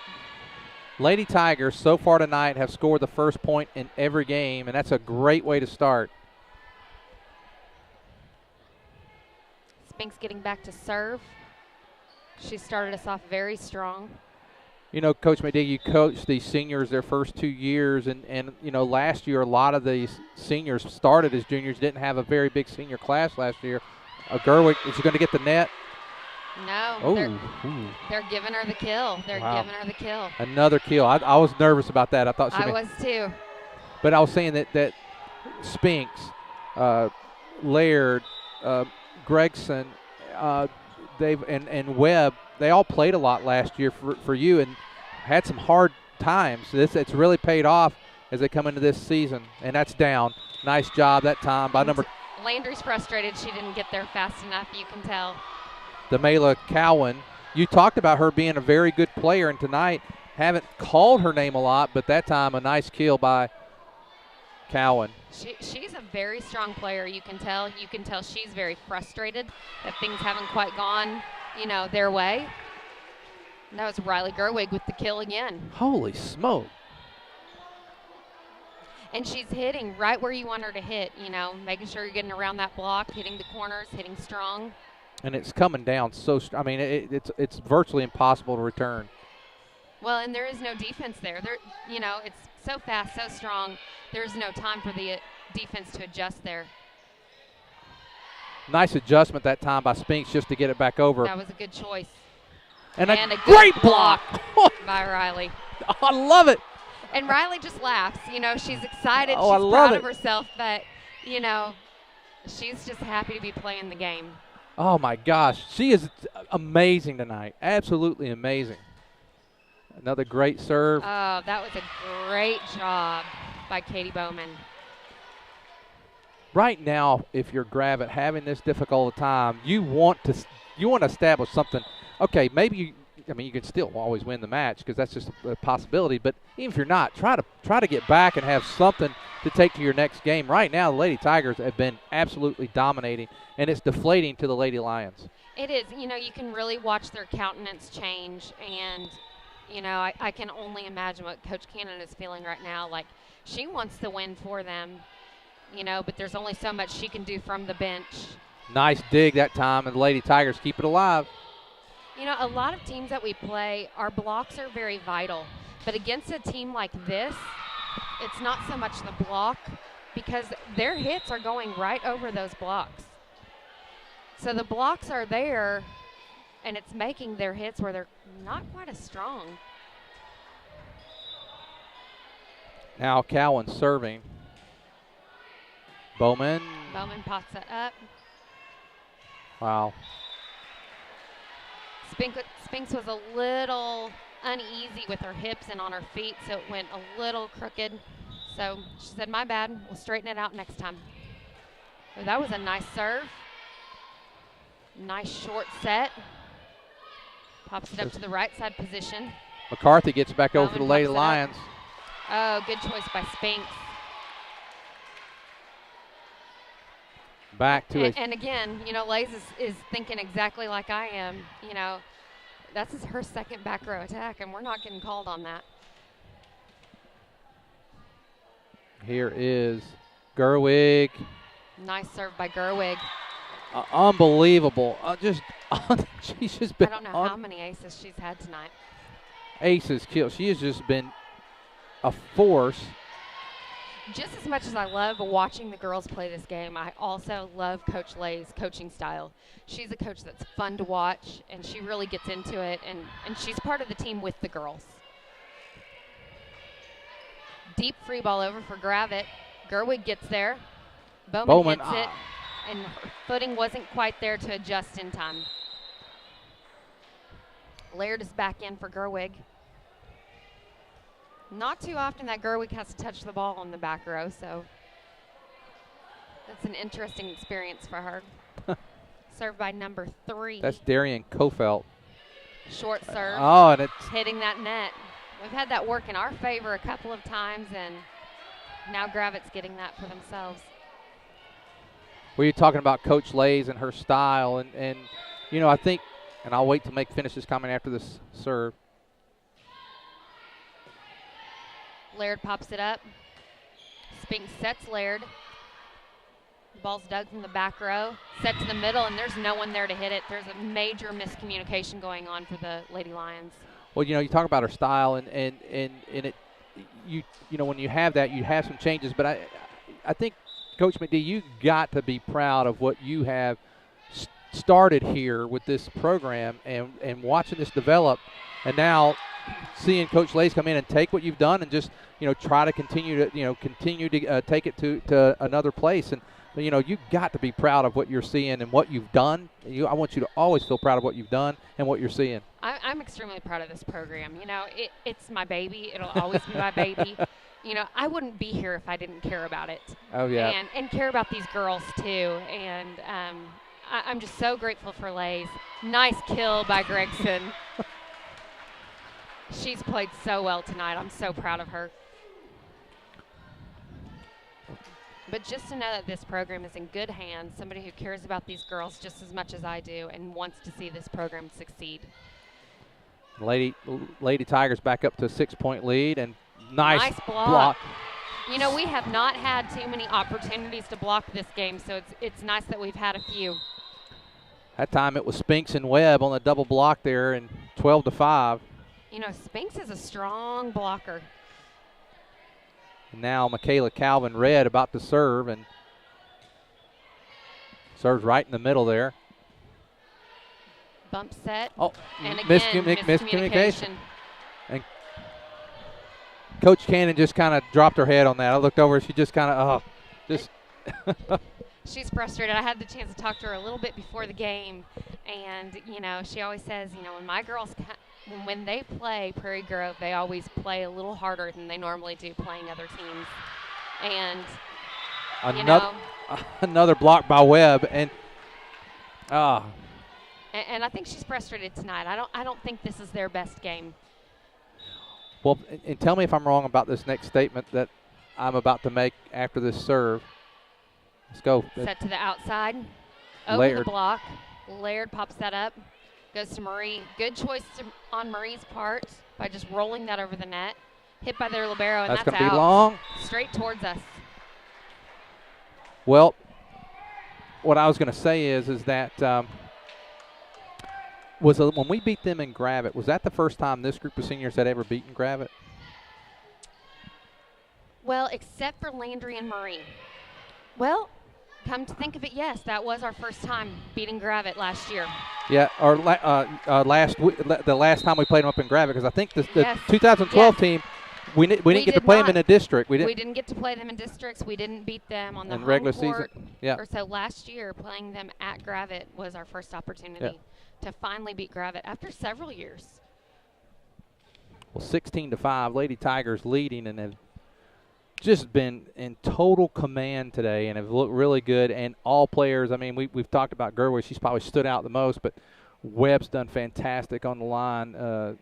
Lady Tigers so far tonight have scored the first point in every game, and that's a great way to start. Spinks getting back to serve. She started us off very strong. Coach McD, you coached these seniors their first 2 years, and last year a lot of these seniors started as juniors, didn't have a very big senior class last year. Gerwig, is she going to get the net? No, they're giving her the kill. They're giving her the kill. Another kill. I was nervous about that. I was too. But I was saying that Spinks, Laird, Gregson, and Webb, they all played a lot last year for you and had some hard times. It's really paid off as they come into this season, and that's down. Nice job that time by number. Landry's frustrated she didn't get there fast enough, you can tell. Damela Cowan. You talked about her being a very good player, and tonight haven't called her name a lot, but that time a nice kill by Cowan. She's a very strong player, you can tell. You can tell she's very frustrated that things haven't quite gone, their way. And that was Riley Gerwig with the kill again. Holy smoke. And she's hitting right where you want her to hit, making sure you're getting around that block, hitting the corners, hitting strong. And it's coming down it's virtually impossible to return. Well, and there is no defense there. It's so fast, so strong. There's no time for the defense to adjust there. Nice adjustment that time by Spinks just to get it back over. That was a good choice. And a good great block by Riley. I love it. And Riley just laughs. She's excited. Oh, she's proud of herself, but, she's just happy to be playing the game. Oh, my gosh. She is amazing tonight. Absolutely amazing. Another great serve. Oh, that was a great job by Katie Bowman. Right now, if you're Gravette having this difficult time, you want to establish something. Okay, maybe you can still always win the match because that's just a possibility. But even if you're not, try to get back and have something to take to your next game. Right now, the Lady Tigers have been absolutely dominating, and it's deflating to the Lady Lions. It is. You can really watch their countenance change, and I can only imagine what Coach Cannon is feeling right now. Like, she wants the win for them. But there's only so much she can do from the bench. Nice dig that time, and the Lady Tigers keep it alive. A lot of teams that we play, our blocks are very vital. But against a team like this, it's not so much the block because their hits are going right over those blocks. So the blocks are there, and it's making their hits where they're not quite as strong. Now Cowan serving. Bowman pops it up. Wow. Spinks was a little uneasy with her hips and on her feet, so it went a little crooked. So she said, my bad, we'll straighten it out next time. But that was a nice serve. Nice short set. Pops it up to the right side position. McCarthy gets back over to the Lady pops it Lions. Oh, good choice by Spinks. Back to and again, Lays is thinking exactly like I am. That's her second back row attack, and we're not getting called on that. Here is Gerwig. Nice serve by Gerwig. Unbelievable. She's just been. I don't know how many aces she's had tonight. Aces kill. She has just been a force. Just as much as I love watching the girls play this game, I also love Coach Lay's coaching style. She's a coach that's fun to watch, and she really gets into it, and she's part of the team with the girls. Deep free ball over for Gravette. Gerwig gets there. Bowman hits it, and her footing wasn't quite there to adjust in time. Laird is back in for Gerwig. Not too often that Gerwig has to touch the ball on the back row, so that's an interesting experience for her. Served by number 3. That's Darian Kofelt. Short serve. Oh, and it's hitting that net. We've had that work in our favor a couple of times, and now Gravette's getting that for themselves. Were you talking about Coach Lays and her style, and I think, and I'll wait to finish this comment after this serve. Laird pops it up. Spinks sets Laird. The ball's dug from the back row. Set to the middle, and there's no one there to hit it. There's a major miscommunication going on for the Lady Lions. Well, you talk about her style, and it, when you have that, you have some changes. But I think, Coach McD, you got to be proud of what you have started here with this program and watching this develop, and now seeing Coach Lays come in and take what you've done and just try to continue to take it to another place. And you've got to be proud of what you're seeing and what you've done. I want you to always feel proud of what you've done and what you're seeing. I'm extremely proud of this program. It's my baby. It'll always be my baby. I wouldn't be here if I didn't care about it. Oh, yeah. And care about these girls, too. And I'm just so grateful for Lays. Nice kill by Gregson. She's played so well tonight. I'm so proud of her. But just to know that this program is in good hands, somebody who cares about these girls just as much as I do and wants to see this program succeed. Lady Tigers back up to a 6-point lead, and nice block. We have not had too many opportunities to block this game, so it's nice that we've had a few. That time it was Spinks and Webb on the double block there, and 12-5. You know, Spinks is a strong blocker. And now Michaela Calvin Red about to serve, and serves right in the middle there. Bump set. Oh, and again, miscommunication. And Coach Cannon just kind of dropped her head on that. I looked over, she just kind of, just. She's frustrated. I had the chance to talk to her a little bit before the game, and, you know, she always says, you know, when my girls, when they play Prairie Grove, they always play a little harder than they normally do playing other teams. And, another block by Webb, and I think she's frustrated tonight. I don't think this is their best game. Well, and tell me if I'm wrong about this next statement that I'm about to make after this serve. Let's go. Set to the outside. Over Laird. the block. Laird pops that up. Goes to Marie. Good choice on Marie's part by just rolling that over the net. Hit by their libero, and that's going to out. be long. Straight towards us. Well, what I was going to say is that when we beat them in Gravette, was that the first time this group of seniors had ever beaten Gravette? Well, except for Landry and Marie. Well, come to think of it, yes, that was our first time beating Gravette last year. Yeah, or the last time we played them up in Gravette, because I think the Yes. 2012 team, we didn't get to play them in a district. We didn't get to play them in districts. We didn't beat them on the home regular court. season. Yeah. Or so last year, playing them at Gravette was our first opportunity to finally beat Gravette after several years. Well, 16-5, Lady Tigers leading, and have just been in total command today and have looked really good. And all players, I mean, we've talked about Gerway. She's probably stood out the most, but Webb's done fantastic on the line.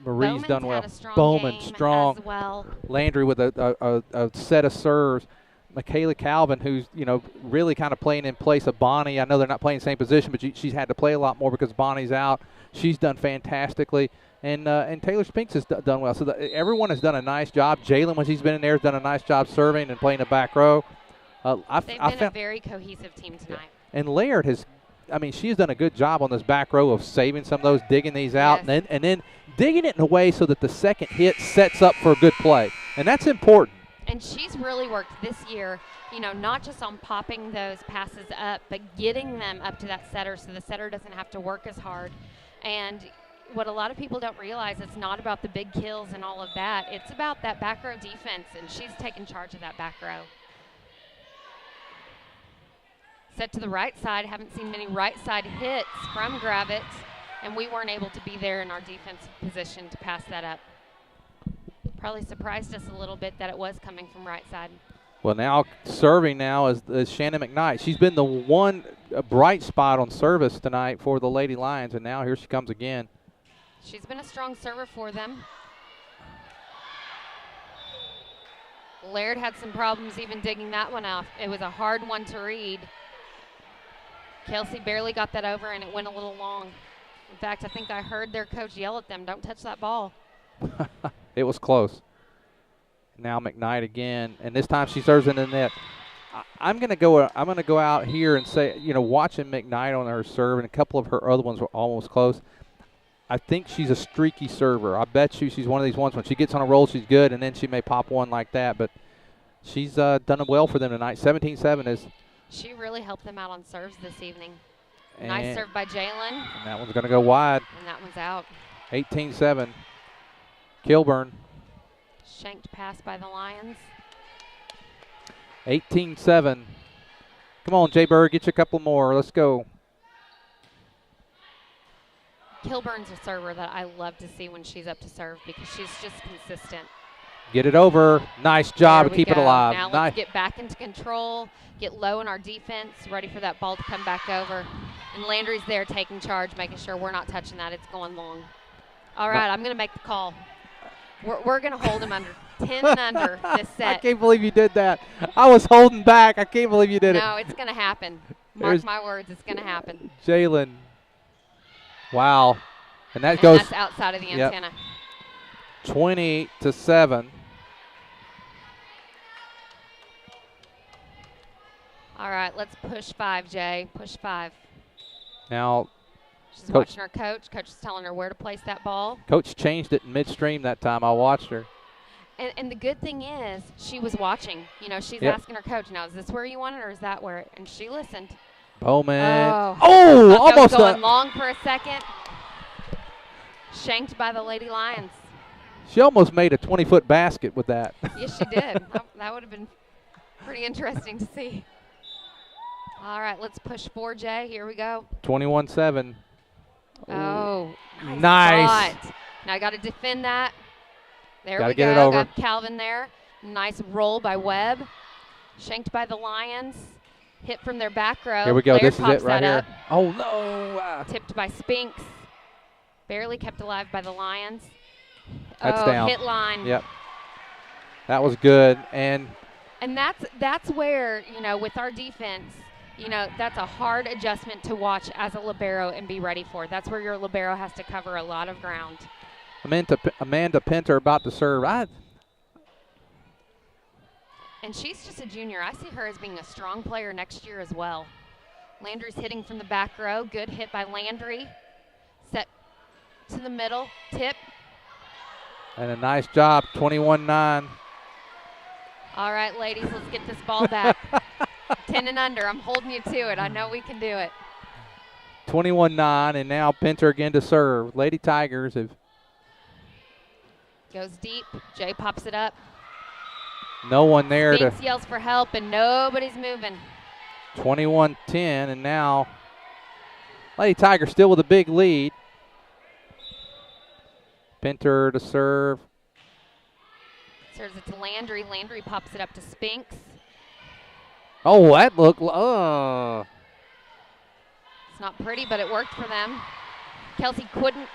Marie's done well. Bowman strong. As well. Landry with a set of serves. Michaela Calvin, who's, you know, really kind of playing in place of Bonnie. I know they're not playing the same position, but she's had to play a lot more because Bonnie's out. She's done fantastically. And Taylor Spinks has done well. So everyone has done a nice job. Jalen, when she's been in there, has done a nice job serving and playing the back row. They've been a very cohesive team tonight. And Laird has, I mean, she's done a good job on this back row of saving some of those, digging these out, and then digging it in a way so that the second hit sets up for a good play. And that's important. And she's really worked this year, you know, not just on popping those passes up, but getting them up to that setter so the setter doesn't have to work as hard. And what a lot of people don't realize, it's not about the big kills and all of that. It's about that back row defense, and she's taken charge of that back row. Set to the right side. Haven't seen many right side hits from Gravette, and we weren't able to be there in our defensive position to pass that up. Probably surprised us a little bit that it was coming from right side. Well, now serving now is Shannon McKnight. She's been the one bright spot on service tonight for the Lady Lions, and now here she comes again. She's been a strong server for them. Laird had some problems even digging that one off. It was a hard one to read. Kelsey barely got that over, and it went a little long. In fact, I think I heard their coach yell at them, "Don't touch that ball." It was close. Now McKnight again, and this time she serves in the net. I'm gonna go out here and say, you know, watching McKnight on her serve, and a couple of her other ones were almost close. I think she's a streaky server. I bet you she's one of these ones when she gets on a roll, she's good, and then she may pop one like that. But she's done well for them tonight. 17-7 is. She really helped them out on serves this evening. Nice serve by Jalen. And that one's going to go wide. And that one's out. 18-7. Kilburn. Shanked pass by the Lions. 18-7. Come on, Jay Bird, get you a couple more. Let's go. Kilburn's a server that I love to see when she's up to serve because she's just consistent. Get it over. Nice job to keep it alive. Now let's get back into control, get low in our defense, ready for that ball to come back over. And Landry's there taking charge, making sure we're not touching that. It's going long. All right, I'm going to make the call. We're going to hold him under 10 and under this set. I can't believe you did that. I was holding back. I can't believe you did it. No, it's going to happen. Mark my words, it's going to happen. Jalen. Wow. And that's outside of the antenna. 20-7. All right, let's push 5, Jay. Push 5. Now, She's watching her coach. Coach is telling her where to place that ball. Coach changed it in midstream that time. I watched her. And the good thing is she was watching. You know, she's asking her coach, now, is this where you want it or is that where? And she listened. Bowman. Oh, almost going long for a second. Shanked by the Lady Lions. She almost made a 20-foot basket with that. Yes, she did. That would have been pretty interesting to see. All right, let's push 4J. Here we go. 21-7. Oh, nice. Spot. Now I got to defend that. There Gotta we get go. it over. Got Calvin there. Nice roll by Webb. Shanked by the Lions. Hit from their back row. Here we go. Laird This is pops it right that here. up. Oh, no. Tipped by Spinks. Barely kept alive by the Lions. That's down. Hit line. Yep. That was good. And that's where, you know, with our defense, you know, that's a hard adjustment to watch as a libero and be ready for. That's where your libero has to cover a lot of ground. Amanda Pinter about to serve. And she's just a junior. I see her as being a strong player next year as well. Landry's hitting from the back row. Good hit by Landry. Set to the middle. Tip. And a nice job, 21-9. All right, ladies, let's get this ball back. 10 and under. I'm holding you to it. I know we can do it. 21-9, and now Pinter again to serve. Lady Tigers have. Goes deep. Jay pops it up. No one there to. Spinks yells for help, and nobody's moving. 21-10, and now Lady Tigers still with a big lead. Pinter to serve. Serves it to Landry. Landry pops it up to Spinks. Oh, that looked. It's not pretty, but it worked for them. Kelsey couldn't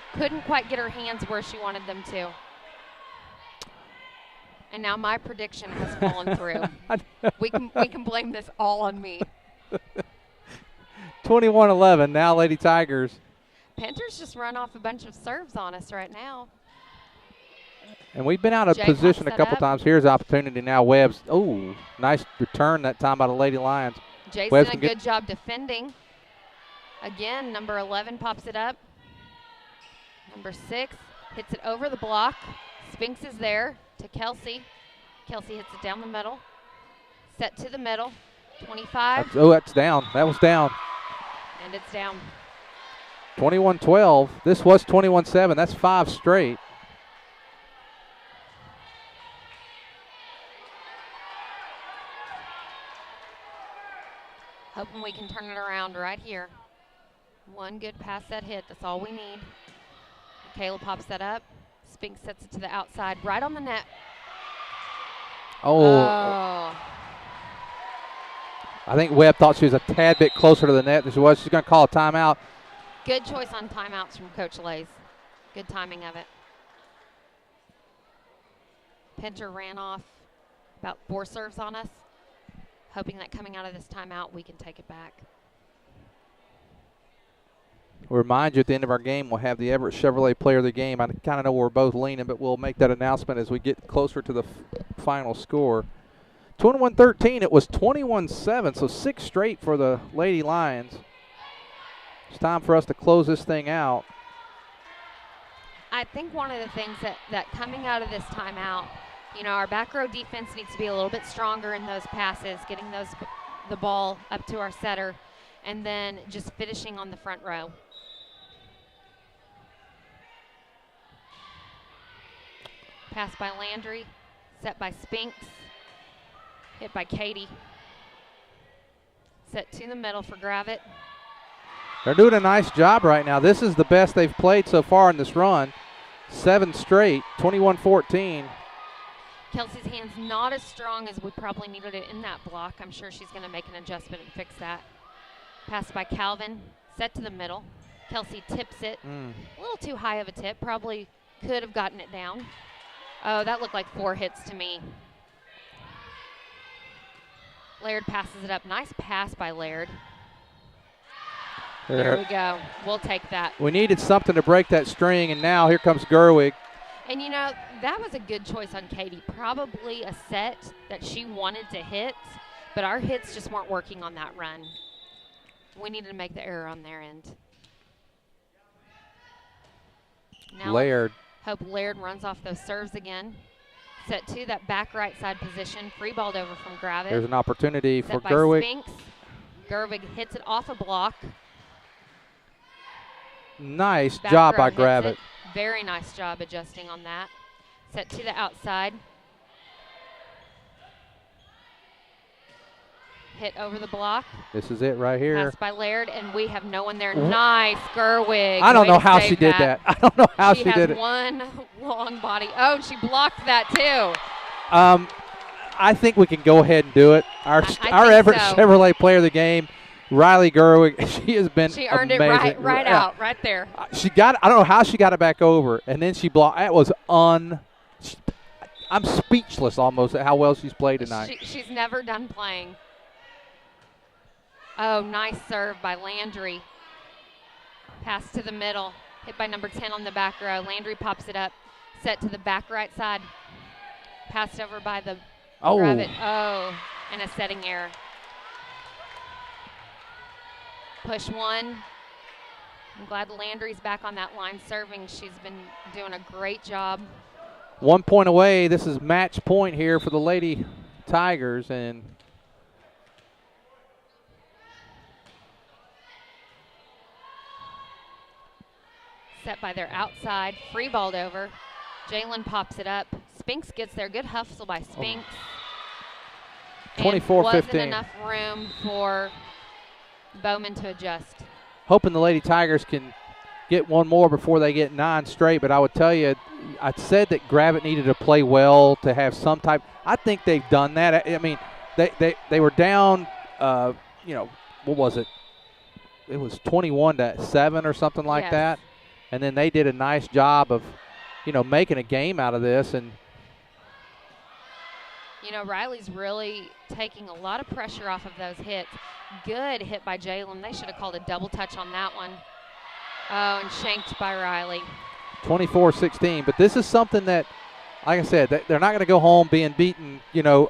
quite get her hands where she wanted them to. And now my prediction has fallen through. We can blame this all on me. 21-11. Now Lady Tigers. Pinter's just run off a bunch of serves on us right now. And we've been out of position a couple times. Here's opportunity now. Webb's. Oh, nice return that time by the Lady Lions. Jay's Webb's done a good job defending. Again, number 11 pops it up. Number 6 hits it over the block. Spinks is there to Kelsey. Kelsey hits it down the middle. Set to the middle. 25. That's down. That was down. And it's down. 21-12. This was 21-7. That's 5 straight. Hoping we can turn it around right here. One good pass that hit. That's all we need. Kayla pops that up. Spinks sets it to the outside, right on the net. Oh. I think Webb thought she was a tad bit closer to the net than she was. She's going to call a timeout. Good choice on timeouts from Coach Lays. Good timing of it. Pinter ran off about 4 serves on us, hoping that coming out of this timeout we can take it back. We'll remind you at the end of our game we'll have the Everett Chevrolet Player of the Game. I kind of know where we're both leaning, but we'll make that announcement as we get closer to the final score. 21-13, it was 21-7, so 6 straight for the Lady Lions. It's time for us to close this thing out. I think one of the things that coming out of this timeout, you know, our back row defense needs to be a little bit stronger in those passes, getting the ball up to our setter, and then just finishing on the front row. Pass by Landry, set by Spinks, hit by Katie. Set to the middle for Gravette. They're doing a nice job right now. This is the best they've played so far in this run. 7 straight, 21-14. Kelsey's hand's not as strong as we probably needed it in that block. I'm sure she's going to make an adjustment and fix that. Pass by Calvin, set to the middle. Kelsey tips it. A little too high of a tip. Probably could have gotten it down. Oh, that looked like 4 hits to me. Laird passes it up. Nice pass by Laird. There we go. We'll take that. We needed something to break that string, and now here comes Gerwig. And, you know, that was a good choice on Katie. Probably a set that she wanted to hit, but our hits just weren't working on that run. We needed to make the error on their end. Now Laird. Hope Laird runs off those serves again. Set 2, that back right side position. Free balled over from Gravette. There's an opportunity Set for by Gerwig. Spinks. Gerwig hits it off a block. Nice Back job row by hits Gravette. it. Very nice job adjusting on that. Set to the outside. Hit over the block. This is it right here. Pass by Laird, and we have no one there. Nice, Gerwig. I don't Way know to how save she did that. I don't know how she has did it. one long body. Oh, she blocked that too. I think we can go ahead and do it. Our think Everett so. Chevrolet player of the game, Riley Gerwig, she has been She earned amazing. it right out, right there. She got. I don't know how she got it back over, and then she blocked. That was I'm speechless almost at how well she's played tonight. She's never done playing. Oh, nice serve by Landry. Pass to the middle. Hit by number 10 on the back row. Landry pops it up. Set to the back right side. Passed over by the Gravette. Oh, and a setting error. Push 1. I'm glad Landry's back on that line serving. She's been doing a great job. 1 point away. This is match point here for the Lady Tigers, and set by their outside, free balled over. Jalen pops it up. Spinks gets there. Good hustle by Spinks. 24-15. Wasn't enough room for Bowman to adjust. Hoping the Lady Tigers can get one more before they get 9 straight, but I would tell you, I said that Gravette needed to play well to have some type. I think they've done that. I mean, they were down, what was it? It was 21-7 or something like that. And then they did a nice job of, making a game out of this. And Riley's really taking a lot of pressure off of those hits. Good hit by Jalen. They should have called a double touch on that one. Oh, and shanked by Riley. 24-16. But this is something that, like I said, they're not going to go home being beaten,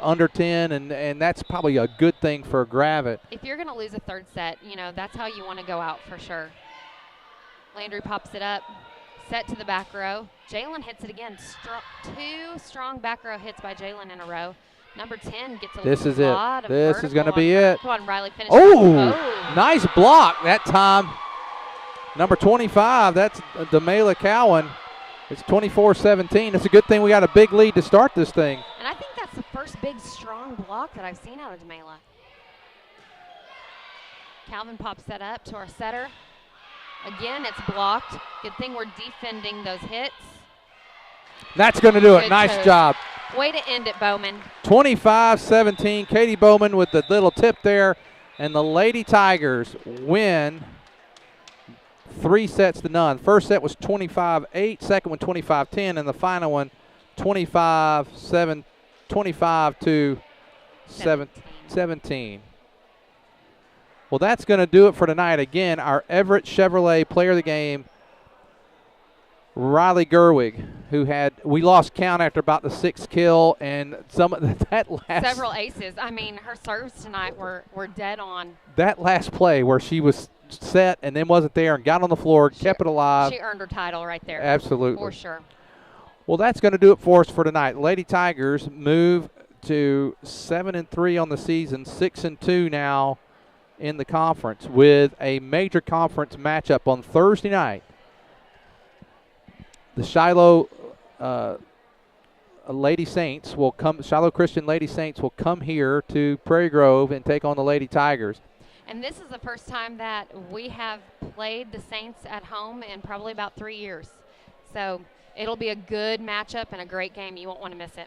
under 10, and that's probably a good thing for Gravette. If you're going to lose a third set, that's how you want to go out for sure. Landry pops it up. Set to the back row. Jalen hits it again. 2 strong back row hits by Jalen in a row. Number 10 gets a This is lot it. of This is going to be her. it. Come on, Riley, finish. Oh, nice block that time. Number 25, that's Damela Cowan. It's 24-17. It's a good thing we got a big lead to start this thing. And I think that's the first big, strong block that I've seen out of Damela. Calvin pops that up to our setter. Again, it's blocked. Good thing we're defending those hits. That's going to do it. Good Nice toast. job. Way to end it, Bowman. 25-17. Katie Bowman with the little tip there. And the Lady Tigers win 3-0. First set was 25-8. Second one 25-10. And the final one 25-17. Well, that's going to do it for tonight. Again, our Everett Chevrolet player of the game, Riley Gerwig, we lost count after about the 6th kill, and several aces. I mean, her serves tonight were dead on. That last play where she was set and then wasn't there and got on the floor, kept it alive. She earned her title right there. Absolutely. For sure. Well, that's going to do it for us for tonight. Lady Tigers move to 7-3 on the season, 6-2 now in the conference, with a major conference matchup on Thursday night. The Shiloh Lady Saints will come. Shiloh Christian Lady Saints will come here to Prairie Grove and take on the Lady Tigers. And this is the first time that we have played the Saints at home in probably about 3 years. So it'll be a good matchup and a great game. You won't want to miss it.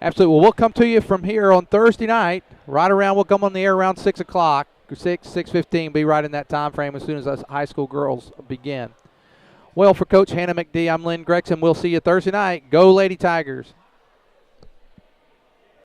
Absolutely. Well, we'll come to you from here on Thursday night. We'll come on the air around 6 o'clock. 6:15, be right in that time frame as soon as us high school girls begin. Well, for Coach Hannah McD, I'm Lynn Gregson. We'll see you Thursday night. Go Lady Tigers.